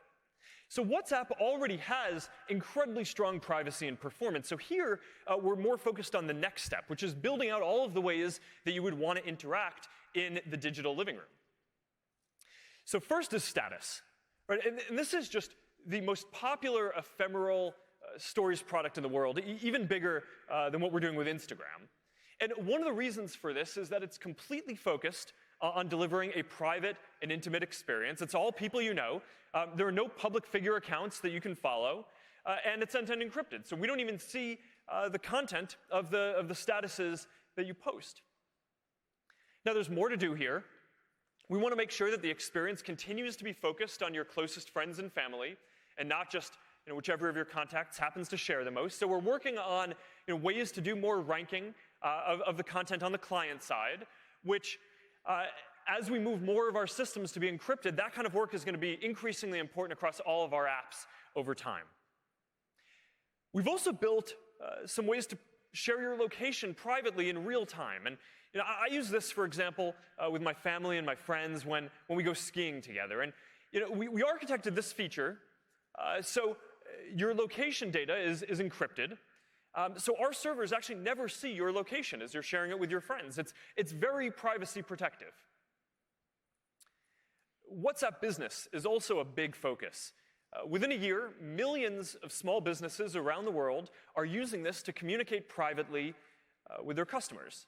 So WhatsApp already has incredibly strong privacy and performance. So here, we're more focused on the next step, which is building out all of the ways that you would want to interact in the digital living room. So first is status. Right? And this is just the most popular ephemeral stories product in the world, even bigger than what we're doing with Instagram. And one of the reasons for this is that it's completely focused on delivering a private and intimate experience. It's all people you know. There are no public figure accounts that you can follow, and it's end-to-end encrypted. So we don't even see the content of the statuses that you post. Now, there's more to do here. We want to make sure that the experience continues to be focused on your closest friends and family, and not just whichever of your contacts happens to share the most. So we're working on ways to do more ranking of the content on the client side, which as we move more of our systems to be encrypted, that kind of work is going to be increasingly important across all of our apps over time. We've also built some ways to share your location privately in real time. And I use this, for example, with my family and my friends when we go skiing together. And we architected this feature so your location data is encrypted. So our servers actually never see your location as you're sharing it with your friends. It's very privacy protective. WhatsApp Business is also a big focus. Within a year, millions of small businesses around the world are using this to communicate privately with their customers.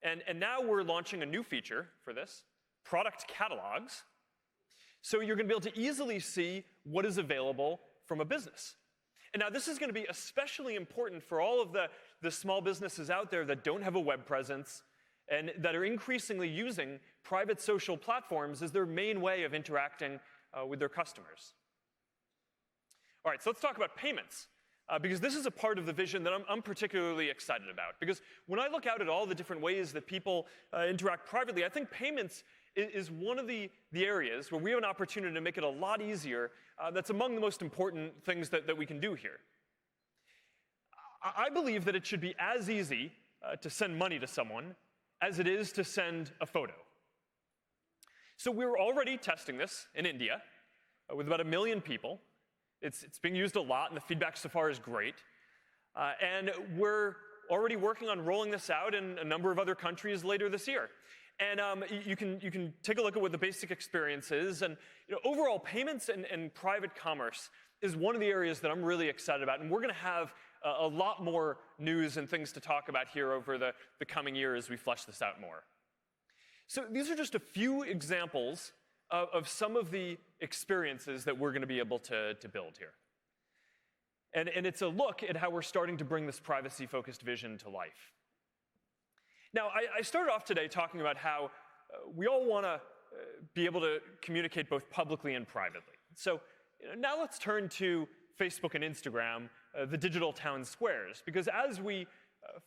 And now we're launching a new feature for this, product catalogs. So you're going to be able to easily see what is available from a business. And now this is going to be especially important for all of the small businesses out there that don't have a web presence and that are increasingly using private social platforms as their main way of interacting with their customers. All right, so let's talk about payments, because this is a part of the vision that I'm particularly excited about. Because when I look out at all the different ways that people interact privately, I think payments is one of the areas where we have an opportunity to make it a lot easier. That's among the most important things that we can do here. I believe that it should be as easy to send money to someone as it is to send a photo. So we're already testing this in India with about 1 million people. It's being used a lot, and the feedback so far is great. And we're already working on rolling this out in a number of other countries later this year. And you can take a look at what the basic experience is. And overall, payments and private commerce is one of the areas that I'm really excited about. And we're going to have a lot more news and things to talk about here over the coming year as we flesh this out more. So these are just a few examples of some of the experiences that we're going to be able to build here. And it's a look at how we're starting to bring this privacy-focused vision to life. Now, I started off today talking about how we all want to be able to communicate both publicly and privately. So now let's turn to Facebook and Instagram, the digital town squares, because as we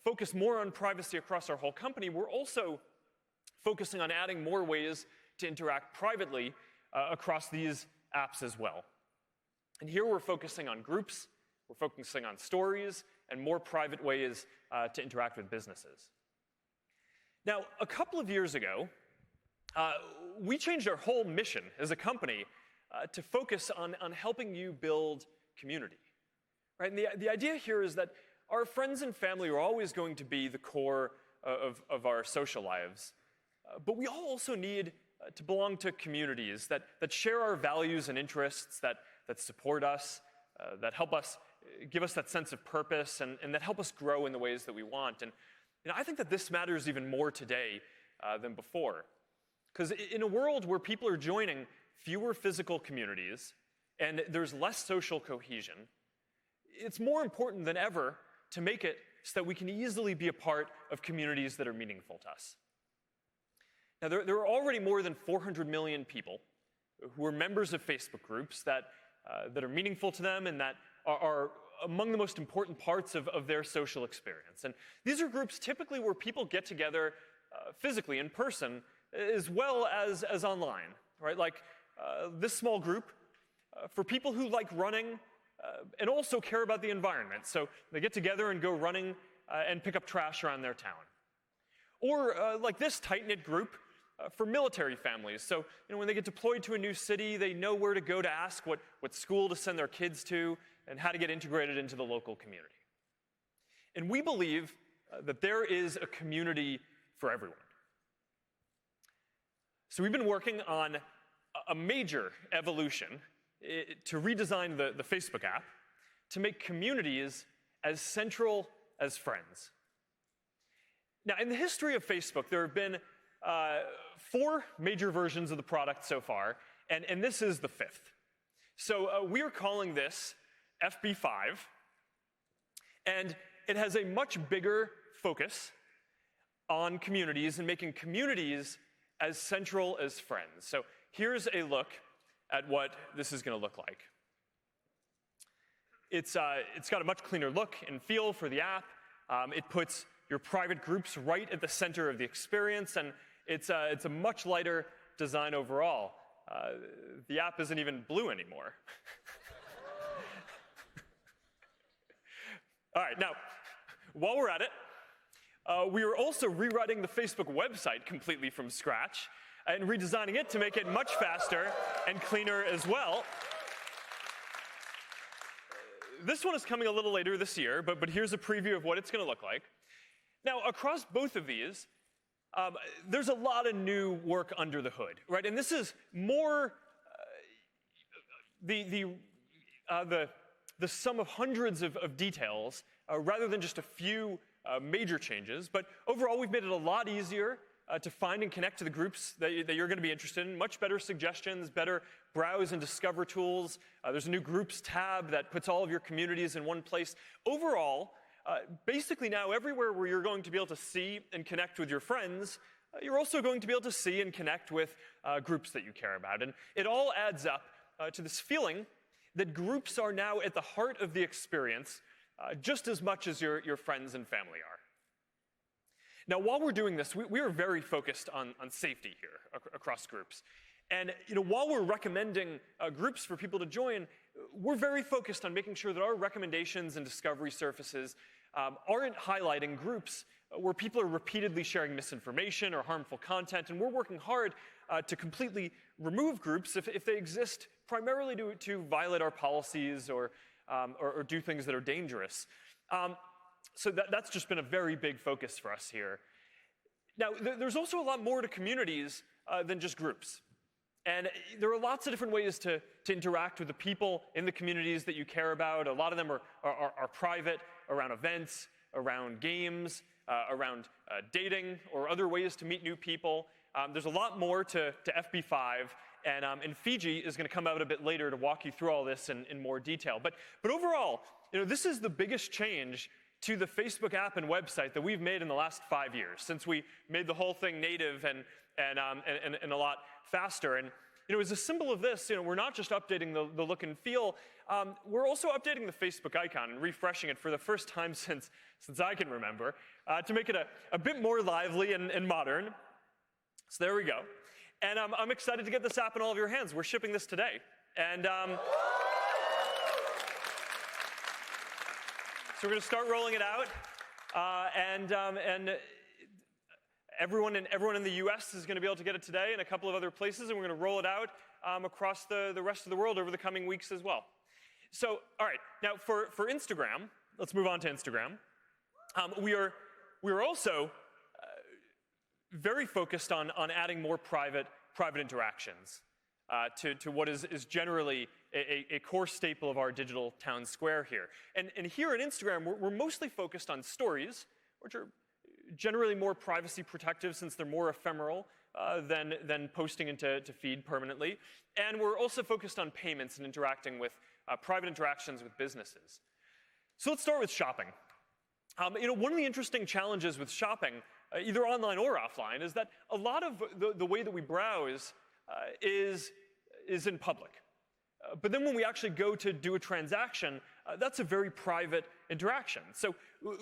focus more on privacy across our whole company, we're also focusing on adding more ways to interact privately across these apps as well. And here we're focusing on groups, we're focusing on stories, and more private ways to interact with businesses. Now, a couple of years ago, we changed our whole mission as a company to focus on helping you build community. Right? And the idea here is that our friends and family are always going to be the core of our social lives. But we all also need to belong to communities that share our values and interests, that support us, that help us, give us that sense of purpose, and that help us grow in the ways that we want. And I think that this matters even more today than before. Because in a world where people are joining fewer physical communities and there's less social cohesion, it's more important than ever to make it so that we can easily be a part of communities that are meaningful to us. Now, there are already more than 400 million people who are members of Facebook groups that are meaningful to them and that are among the most important parts of their social experience. And these are groups typically where people get together physically, in person, as well as online, right? Like this small group for people who like running and also care about the environment. So they get together and go running and pick up trash around their town. Or like this tight-knit group for military families. So when they get deployed to a new city, they know where to go to ask what school to send their kids to and how to get integrated into the local community. And we believe that there is a community for everyone. So we've been working on a major evolution to redesign the Facebook app to make communities as central as friends. Now, in the history of Facebook, there have been 4 major versions of the product so far, and this is the 5th. So we are calling this FB5, and it has a much bigger focus on communities and making communities as central as friends. So here's a look at what this is going to look like. It's got a much cleaner look and feel for the app. It puts your private groups right at the center of the experience, and it's a much lighter design overall. The app isn't even blue anymore. All right, now, While we're at it, we are also rewriting the Facebook website completely from scratch and redesigning it to make it much faster and cleaner as well. This one is coming a little later this year, but here's a preview of what it's going to look like. Now, across both of these, there's a lot of new work under the hood, right? And this is more the sum of hundreds of details rather than just a few major changes. But overall, we've made it a lot easier to find and connect to the groups that you're going to be interested in. Much better suggestions, better browse and discover tools. There's a new groups tab that puts all of your communities in one place. Overall, basically now everywhere where you're going to be able to see and connect with your friends, you're also going to be able to see and connect with groups that you care about. And it all adds up to this feeling that groups are now at the heart of the experience just as much as your friends and family are. Now, while we're doing this, we are very focused on safety here across groups. And while we're recommending groups for people to join, we're very focused on making sure that our recommendations and discovery surfaces aren't highlighting groups where people are repeatedly sharing misinformation or harmful content. And we're working hard to completely remove groups if they exist primarily to violate our policies or do things that are dangerous. So that's just been a very big focus for us here. Now, there's also a lot more to communities than just groups. And there are lots of different ways to interact with the people in the communities that you care about. A lot of them are private, around events, around games, around dating, or other ways to meet new people. There's a lot more to FB5, and Fiji is going to come out a bit later to walk you through all this in more detail. But overall, this is the biggest change to the Facebook app and website that we've made in the last 5 years, since we made the whole thing native and a lot faster. And as a symbol of this, we're not just updating the look and feel, we're also updating the Facebook icon and refreshing it for the first time since I can remember, to make it a bit more lively and modern. So there we go. And I'm excited to get this app in all of your hands. We're shipping this today. And so we're going to start rolling it out, and everyone in the U.S. is going to be able to get it today, and a couple of other places, and we're going to roll it out across the rest of the world over the coming weeks as well. So, all right, now for Instagram, let's move on to Instagram. We are also very focused on adding more private interactions to what is generally a core staple of our digital town square here. And here on Instagram, we're mostly focused on stories, which are generally more privacy protective since they're more ephemeral than posting into feed permanently. And we're also focused on payments and interacting with private interactions with businesses. So let's start with shopping. One of the interesting challenges with shopping, either online or offline, is that a lot of the way that we browse is in public. But then when we actually go to do a transaction, that's a very private interaction. So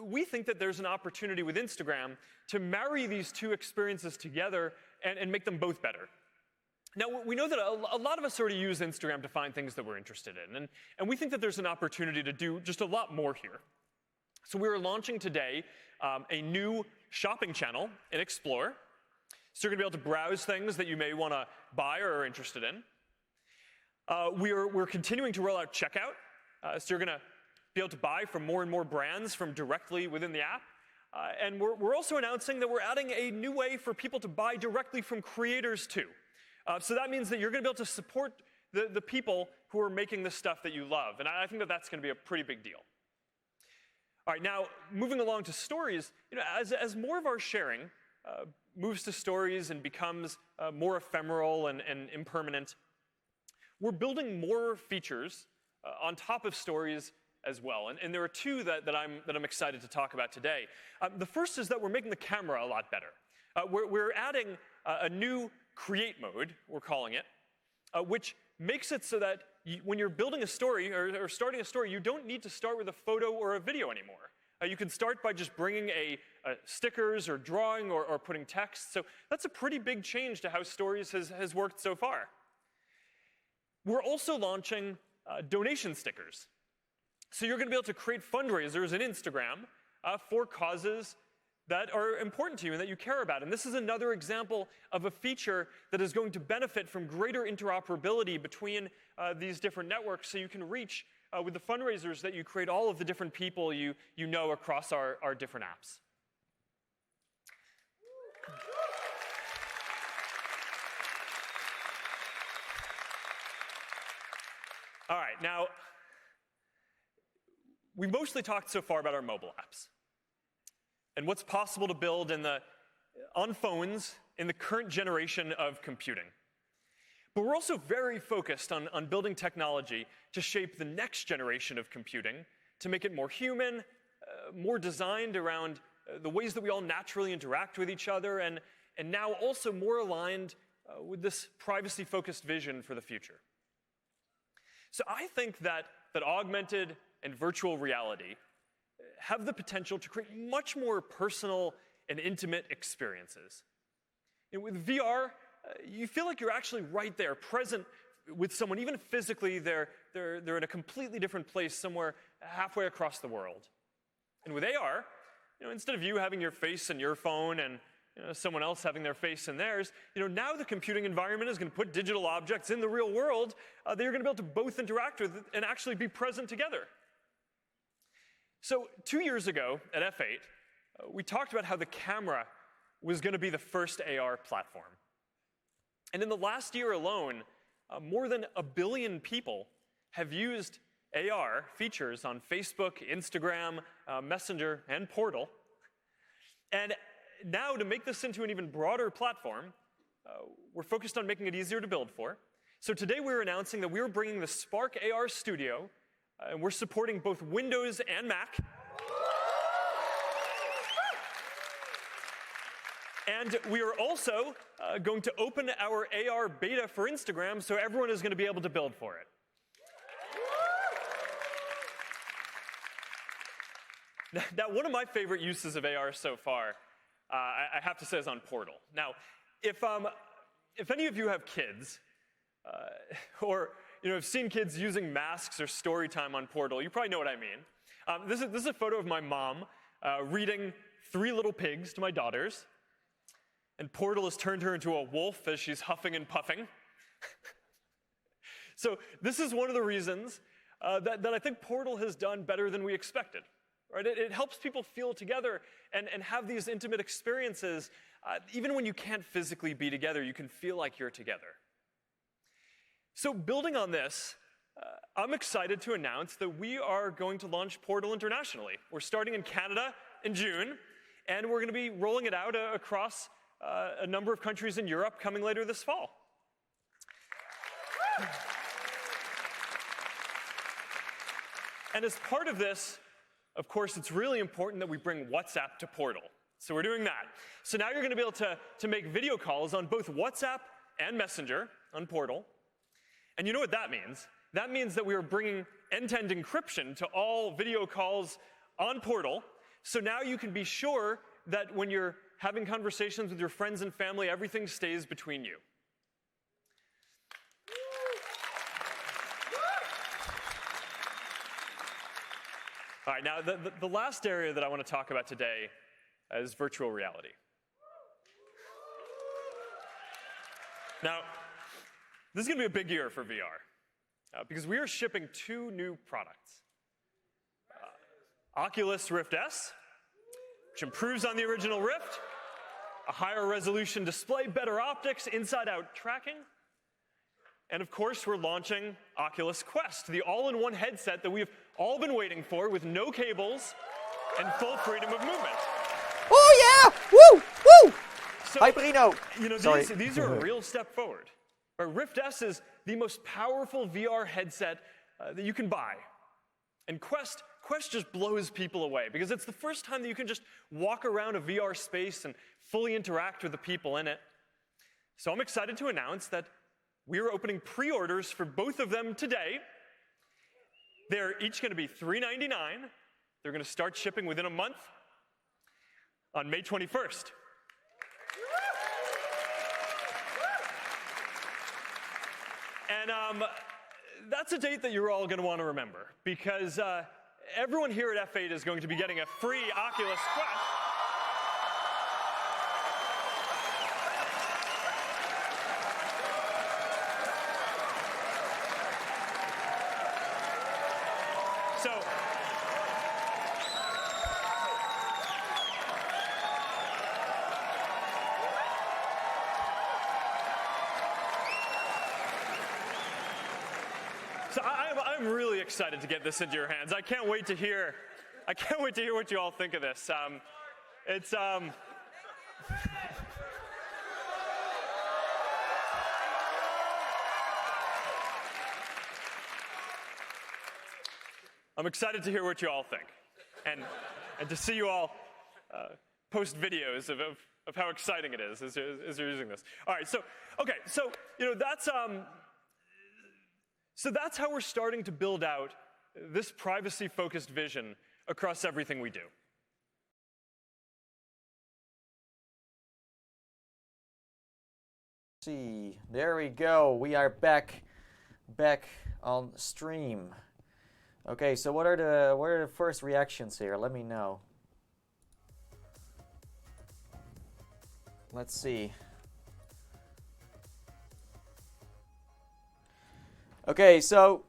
we think that there's an opportunity with Instagram to marry these two experiences together and make them both better. Now, we know that a lot of us already use Instagram to find things that we're interested in, and we think that there's an opportunity to do just a lot more here. So we are launching today a new shopping channel in Explore. So you're going to be able to browse things that you may want to buy or are interested in. We're continuing to roll out checkout. So you're going to be able to buy from more and more brands from directly within the app. And we're also announcing that we're adding a new way for people to buy directly from creators too. So that means that you're going to be able to support the people who are making the stuff that you love. And I think that that's going to be a pretty big deal. All right, now moving along to stories, as more of our sharing moves to stories and becomes more ephemeral and impermanent, we're building more features on top of stories as well. And there are two that I'm excited to talk about today. The first is that we're making the camera a lot better. We're adding a new create mode, we're calling it, which makes it so that when you're building a story or starting a story, you don't need to start with a photo or a video anymore. You can start by just bringing a stickers or drawing or putting text. So that's a pretty big change to how stories has worked so far. We're also launching donation stickers. So you're going to be able to create fundraisers in Instagram for causes that are important to you and that you care about. And this is another example of a feature that is going to benefit from greater interoperability between these different networks, so you can reach, with the fundraisers that you create, all of the different people you know across our different apps. All right, now, we mostly talked so far about our mobile apps and what's possible to build on phones in the current generation of computing. But we're also very focused on building technology to shape the next generation of computing, to make it more human, more designed around the ways that we all naturally interact with each other, and now also more aligned with this privacy-focused vision for the future. So I think that augmented and virtual reality have the potential to create much more personal and intimate experiences. And with VR, you feel like you're actually right there, present with someone, even physically, they're in a completely different place, somewhere halfway across the world. And with AR, instead of you having your face in your phone and someone else having their face in theirs, now the computing environment is going to put digital objects in the real world that you're going to be able to both interact with and actually be present together. So 2 years ago at F8, we talked about how the camera was going to be the first AR platform. And in the last year alone, more than 1 billion people have used AR features on Facebook, Instagram, Messenger, and Portal. And now, to make this into an even broader platform, we're focused on making it easier to build for. So today we're announcing that we're bringing the Spark AR Studio, and we're supporting both Windows and Mac. And we are also going to open our AR beta for Instagram, so everyone is going to be able to build for it. Now, one of my favorite uses of AR so far, I have to say, is on Portal. Now, if any of you have kids, or have seen kids using masks or story time on Portal, you probably know what I mean. This is a photo of my mom reading Three Little Pigs to my daughters, and Portal has turned her into a wolf as she's huffing and puffing. So this is one of the reasons that I think Portal has done better than we expected. Right? It helps people feel together and have these intimate experiences. Even when you can't physically be together, you can feel like you're together. So building on this, I'm excited to announce that we are going to launch Portal internationally. We're starting in Canada in June, and we're going to be rolling it out across a number of countries in Europe coming later this fall. And as part of this, of course, it's really important that we bring WhatsApp to Portal. So we're doing that. So now you're going to be able to make video calls on both WhatsApp and Messenger on Portal. And you know what that means? That means that we are bringing end-to-end encryption to all video calls on Portal. So now you can be sure that when you're having conversations with your friends and family, everything stays between you. All right, now the last area that I want to talk about today is virtual reality. Now, this is going to be a big year for VR because we are shipping 2 new products. Oculus Rift S, which improves on the original Rift, a higher resolution display, better optics, inside-out tracking. And of course, we're launching Oculus Quest, the all-in-one headset that we've all been waiting for with no cables and full freedom of movement. Oh yeah! Woo! Woo! So, Hyperino! These are a real step forward. Rift S is the most powerful VR headset that you can buy. And Quest just blows people away because it's the first time that you can just walk around a VR space and fully interact with the people in it. So I'm excited to announce that we are opening pre-orders for both of them today. They're each going to be $399. They're going to start shipping within a month on May 21st. And that's a date that you're all going to want to remember because everyone here at F8 is going to be getting a free Oculus Quest. So I'm really excited to get this into your hands. I can't wait to hear what you all think of this. I'm excited to hear what you all think, and to see you all post videos of how exciting it is as you're using this. All right, so that's how we're starting to build out this privacy-focused vision across everything we do. See, there we go. We are back on stream. Okay, so what are the first reactions here? Let me know. Let's see. Okay, so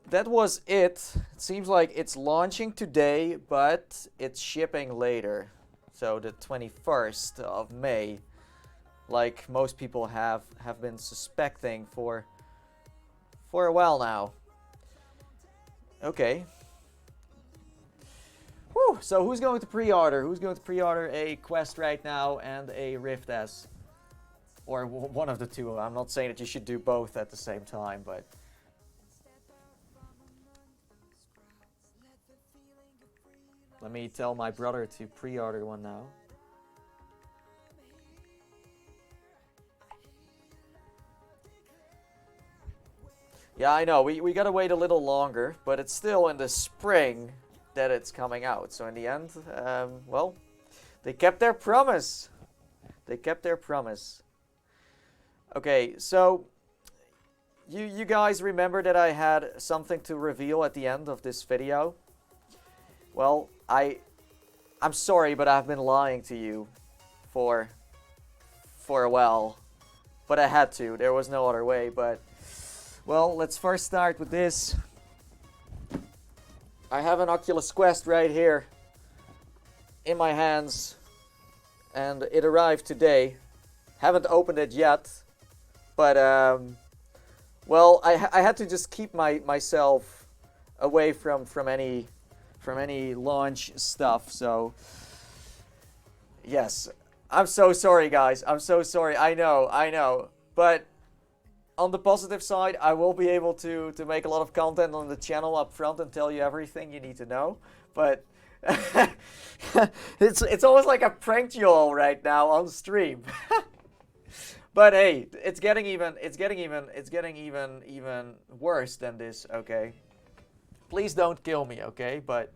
that was it. It seems like it's launching today, but it's shipping later. So the 21st of May, like most people have been suspecting for a while now. Okay. Whew, so who's going to pre-order? Who's going to pre-order a Quest right now and a Rift S? Or one of the two. I'm not saying that you should do both at the same time, but... Let me tell my brother to pre-order one now. Yeah, I know, we gotta wait a little longer, but it's still in the spring that it's coming out. So in the end, well, they kept their promise. They kept their promise. Okay, so you guys remember that I had something to reveal at the end of this video? Well, I'm sorry, but I've been lying to you for a while. But I had to. There was no other way, but... Well, let's first start with this. I have an Oculus Quest right here in my hands, and it arrived today. Haven't opened it yet, but well, I had to just keep myself away from any launch stuff. So yes, I'm so sorry, guys. I'm so sorry. I know, but. On the positive side, I will be able to make a lot of content on the channel up front and tell you everything you need to know. But it's almost like I pranked you all right now on stream. But hey, it's getting even worse than this, okay? Please don't kill me, okay? But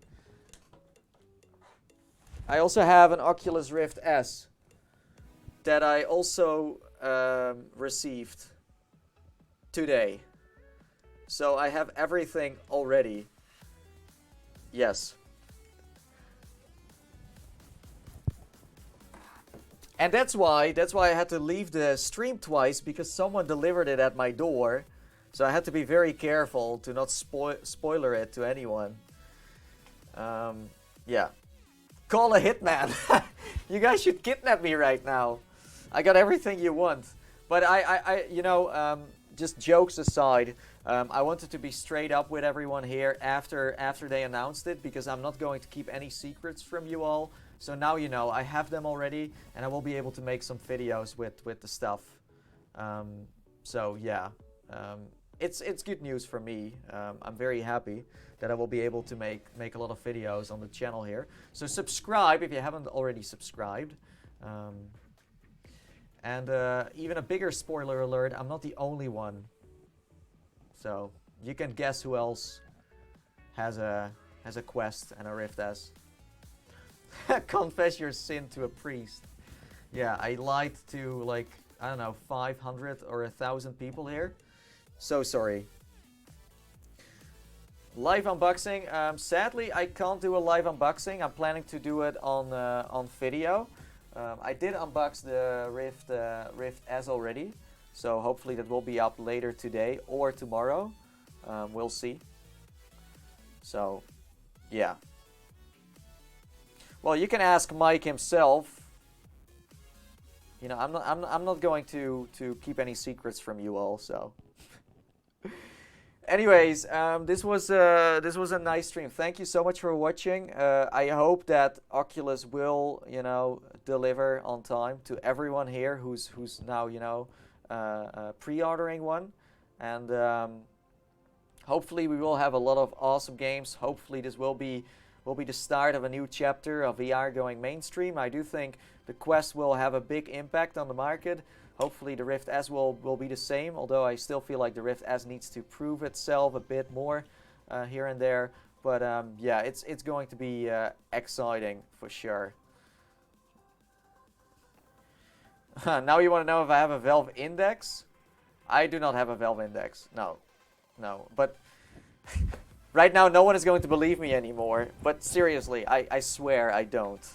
I also have an Oculus Rift S that I also received today. So I have everything already. Yes. And that's why I had to leave the stream twice, because someone delivered it at my door. So I had to be very careful to not spoiler it to anyone. Yeah. Call a hitman. You guys should kidnap me right now. I got everything you want. But I you know, just jokes aside, I wanted to be straight up with everyone here after they announced it, because I'm not going to keep any secrets from you all. So now you know, I have them already, and I will be able to make some videos with the stuff. So yeah, it's good news for me. I'm very happy that I will be able to make a lot of videos on the channel here. So subscribe if you haven't already subscribed. And even a bigger spoiler alert, I'm not the only one. So you can guess who else has a Quest and a Rift S. Confess your sin to a priest. Yeah, I lied to, like, I don't know, 500 or 1,000 people here. So sorry. Live unboxing. Sadly, I can't do a live unboxing. I'm planning to do it on video. I did unbox the Rift S already, so hopefully that will be up later today or tomorrow. We'll see. So, yeah. Well, you can ask Mike himself. You know, I'm not going to keep any secrets from you all. So, anyways, this was a nice stream. Thank you so much for watching. I hope that Oculus will, you know, deliver on time to everyone here who's now, you know, pre-ordering one, and hopefully we will have a lot of awesome games. Hopefully this will be the start of a new chapter of VR going mainstream. I do think the Quest will have a big impact on the market. Hopefully the Rift S will be the same, although I still feel like the Rift S needs to prove itself a bit more here and there. But yeah, it's going to be exciting for sure. Now you want to know if I have a Valve Index? I do not have a Valve Index. No. But right now no one is going to believe me anymore. But seriously, I swear I don't.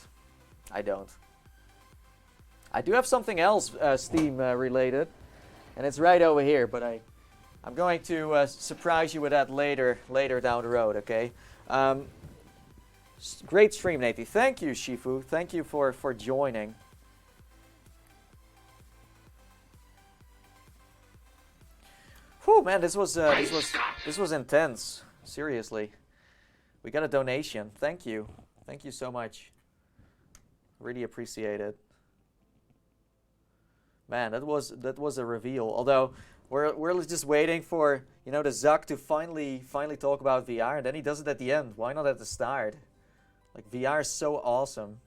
I do have something else Steam related, and it's right over here. But I'm going to surprise you with that later down the road. Okay. Great stream, Nathie. Thank you, Shifu. Thank you for joining. Whew, man, this was intense. Seriously, we got a donation. Thank you so much. Really appreciate it. Man, that was a reveal. Although we're just waiting for, you know, the Zuck to finally talk about VR, and then he does it at the end. Why not at the start? Like, VR is so awesome.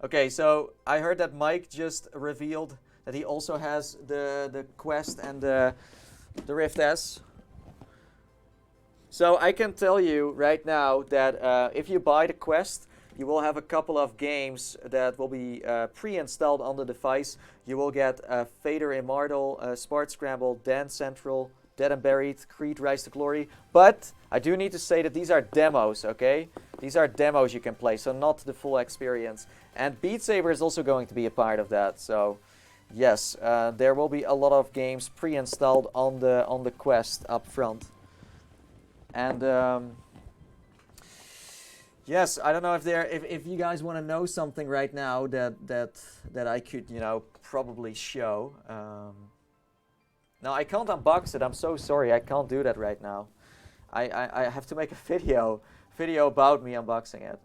Okay, so I heard that Mike just revealed that he also has the Quest and the Rift S. So I can tell you right now that if you buy the Quest, you will have a couple of games that will be pre-installed on the device. You will get Vader Immortal, Sport Scramble, Dance Central, Dead and Buried, Creed Rise to Glory. But I do need to say that these are demos, okay? These are demos you can play, so not the full experience. And Beat Saber is also going to be a part of that. So yes, there will be a lot of games pre-installed on the Quest up front. And yes, I don't know if you guys want to know something right now that I could, you know, probably show. No, I can't unbox it. I'm so sorry. I can't do that right now. I have to make a video about me unboxing it.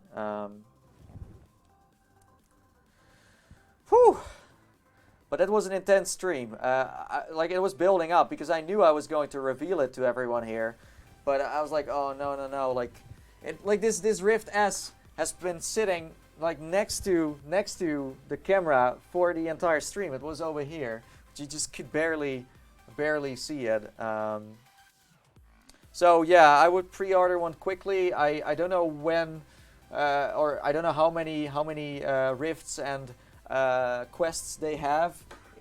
Whew. But that was an intense stream. Like, it was building up because I knew I was going to reveal it to everyone here. But I was like, oh no. Like this Rift S has been sitting like next to the camera for the entire stream. It was over here, but you just could barely see it. So yeah, I would pre-order one quickly. I don't know when, or I don't know how many Rifts and Quests they have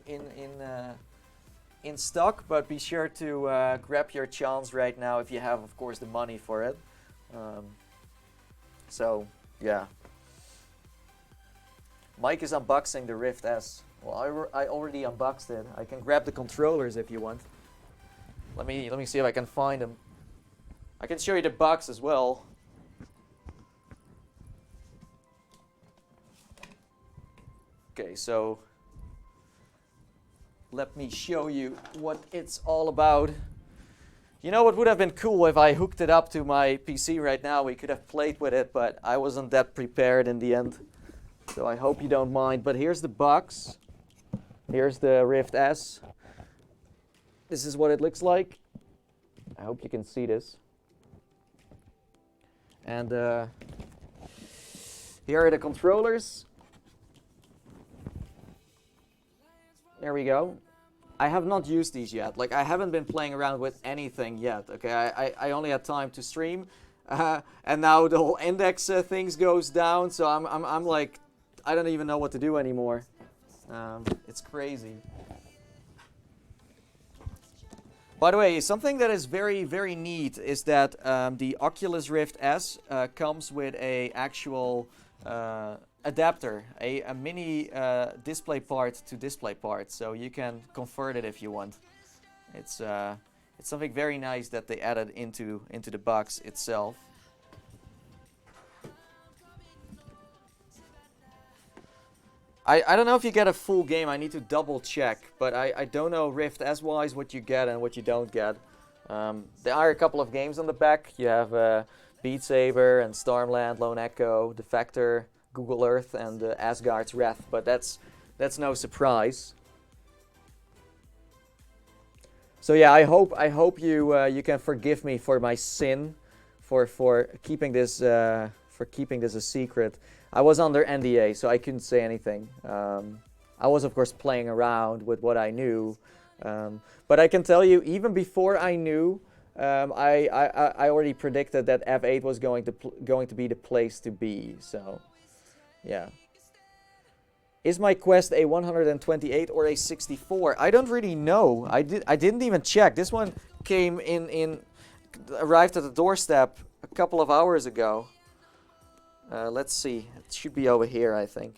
in stock, but be sure to grab your chance right now if you have, of course, the money for it. So yeah, Mike is unboxing the Rift S. Well, I already unboxed it. I can grab the controllers if you want. Let me see if I can find them. I can show you the box as well. Okay, so let me show you what it's all about. You know what would have been cool if I hooked it up to my PC right now? We could have played with it, but I wasn't that prepared in the end. So I hope you don't mind. But here's the box. Here's the Rift S. This is what it looks like. I hope you can see this. And here are the controllers. There we go. I have not used these yet. Like, I haven't been playing around with anything yet. Okay, I only had time to stream, and now the whole index things goes down. So I'm like, I don't even know what to do anymore. It's crazy. By the way, something that is very, very neat is that the Oculus Rift S comes with a actual adapter, a mini display part to display part, so you can convert it if you want. It's something very nice that they added into the box itself. I don't know if you get a full game. I need to double check, but I don't know Rift S-wise what you get and what you don't get. There are a couple of games on the back. You have Beat Saber and Stormland, Lone Echo, Defector, Google Earth, and Asgard's Wrath, but that's no surprise. So yeah, I hope you can forgive me for my sin, for keeping this a secret. I was under NDA, so I couldn't say anything. I was, of course, playing around with what I knew. But I can tell you, even before I knew, I already predicted that F8 was going to be the place to be. So, yeah. Is my Quest a 128 or a 64? I don't really know. I didn't even check. This one came arrived at the doorstep a couple of hours ago. Let's see. It should be over here, I think.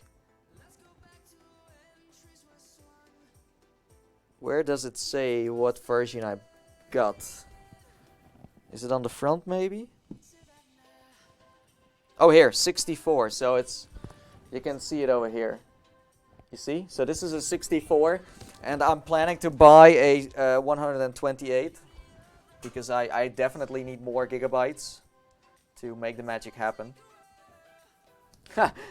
Where does it say what version I got? Is it on the front, maybe? Oh, here, 64. So you can see it over here. You see? So this is a 64, and I'm planning to buy a 128 because I definitely need more gigabytes to make the magic happen.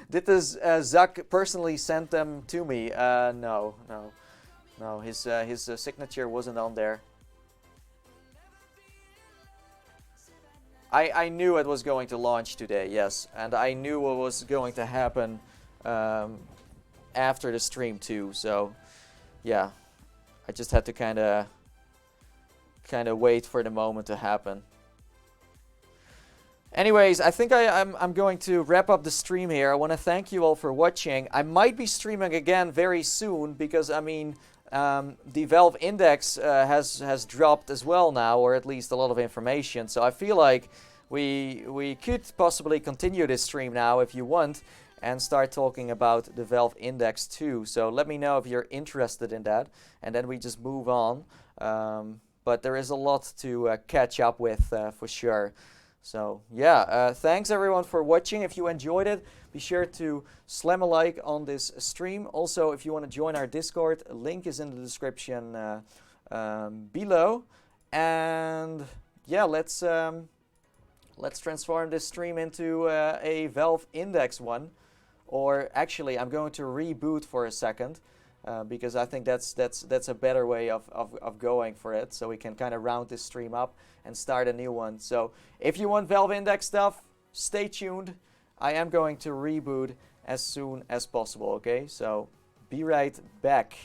Did this Zuck personally send them to me? No. His signature wasn't on there. I knew it was going to launch today, yes, and I knew what was going to happen after the stream too. So, yeah, I just had to kind of wait for the moment to happen. Anyways, I think I'm going to wrap up the stream here. I want to thank you all for watching. I might be streaming again very soon because, I mean, the Valve Index has dropped as well now, or at least a lot of information. So I feel like we could possibly continue this stream now if you want and start talking about the Valve Index too. So let me know if you're interested in that, and then we just move on. But there is a lot to catch up with for sure. So yeah, thanks everyone for watching. If you enjoyed it, be sure to slam a like on this stream. Also, if you want to join our Discord, a link is in the description below. And yeah, let's transform this stream into a Valve Index one. Or actually, I'm going to reboot for a second. Because I think that's a better way of going for it, so we can kind of round this stream up and start a new one. So if you want Valve Index stuff, stay tuned. I am going to reboot as soon as possible, okay? So be right back.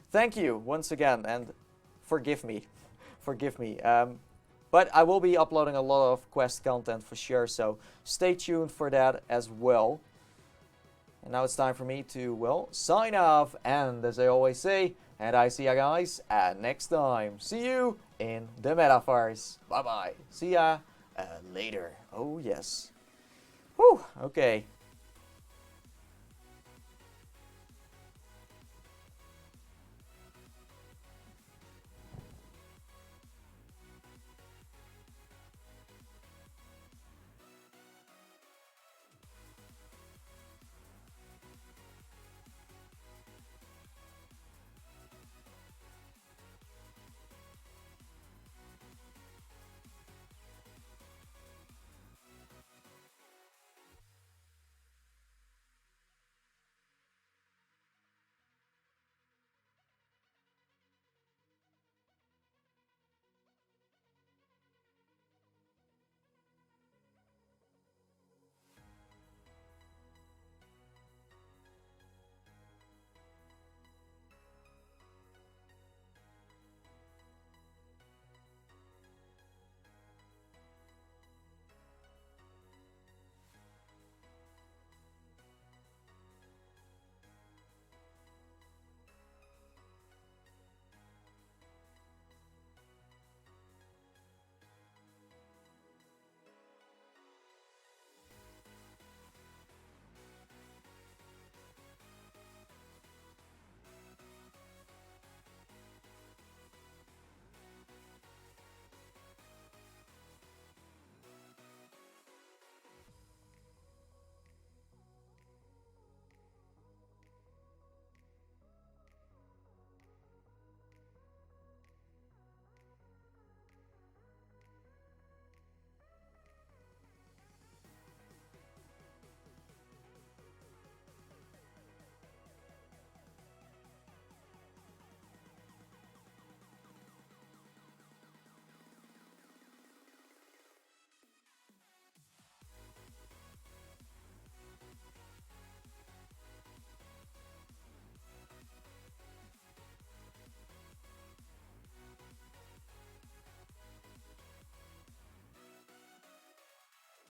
Thank you once again, and forgive me. But I will be uploading a lot of Quest content for sure, so stay tuned for that as well. And now it's time for me to, well, sign off. And as I always say, and I see ya guys at next time. See you in the metaverse. Bye bye. See ya later. Oh yes. Whew. Okay.